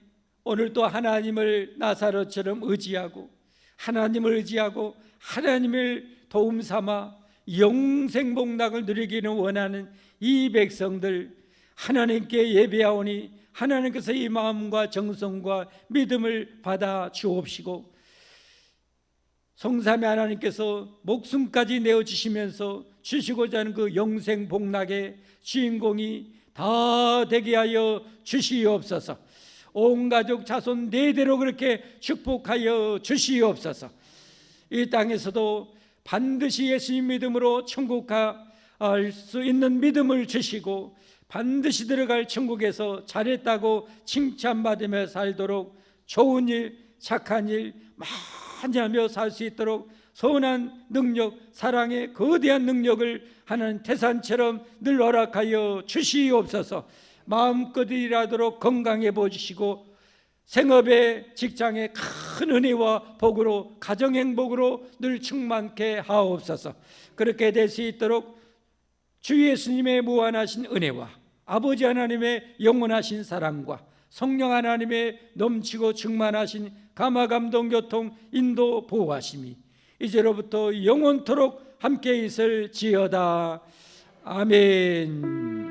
A: 오늘도 하나님을 나사로처럼 의지하고 하나님을 의지하고 하나님을 도움 삼아 영생 복락을 누리기를 원하는 이 백성들 하나님께 예배하오니 하나님께서 이 마음과 정성과 믿음을 받아 주옵시고 성삼위 하나님께서 목숨까지 내어주시면서 주시고자 하는 그 영생 복락의 주인공이 다 되게 하여 주시옵소서. 온 가족 자손 대대로 그렇게 축복하여 주시옵소서. 이 땅에서도 반드시 예수님 믿음으로 천국 갈 수 있는 믿음을 주시고 반드시 들어갈 천국에서 잘했다고 칭찬받으며 살도록 좋은 일, 착한 일 많이 하며 살 수 있도록 선한 능력, 사랑의 거대한 능력을 하는 태산처럼 늘 허락하여 주시옵소서. 마음껏 일하도록 건강해 보시고 생업에 직장에 큰 은혜와 복으로 가정 행복으로 늘 충만케 하옵소서. 그렇게 될 수 있도록 주 예수님의 무한하신 은혜와 아버지 하나님의 영원하신 사랑과 성령 하나님의 넘치고 충만하신 감화 감동 교통 인도 보호하심이 이제로부터 영원토록 함께 있을지어다. 아멘.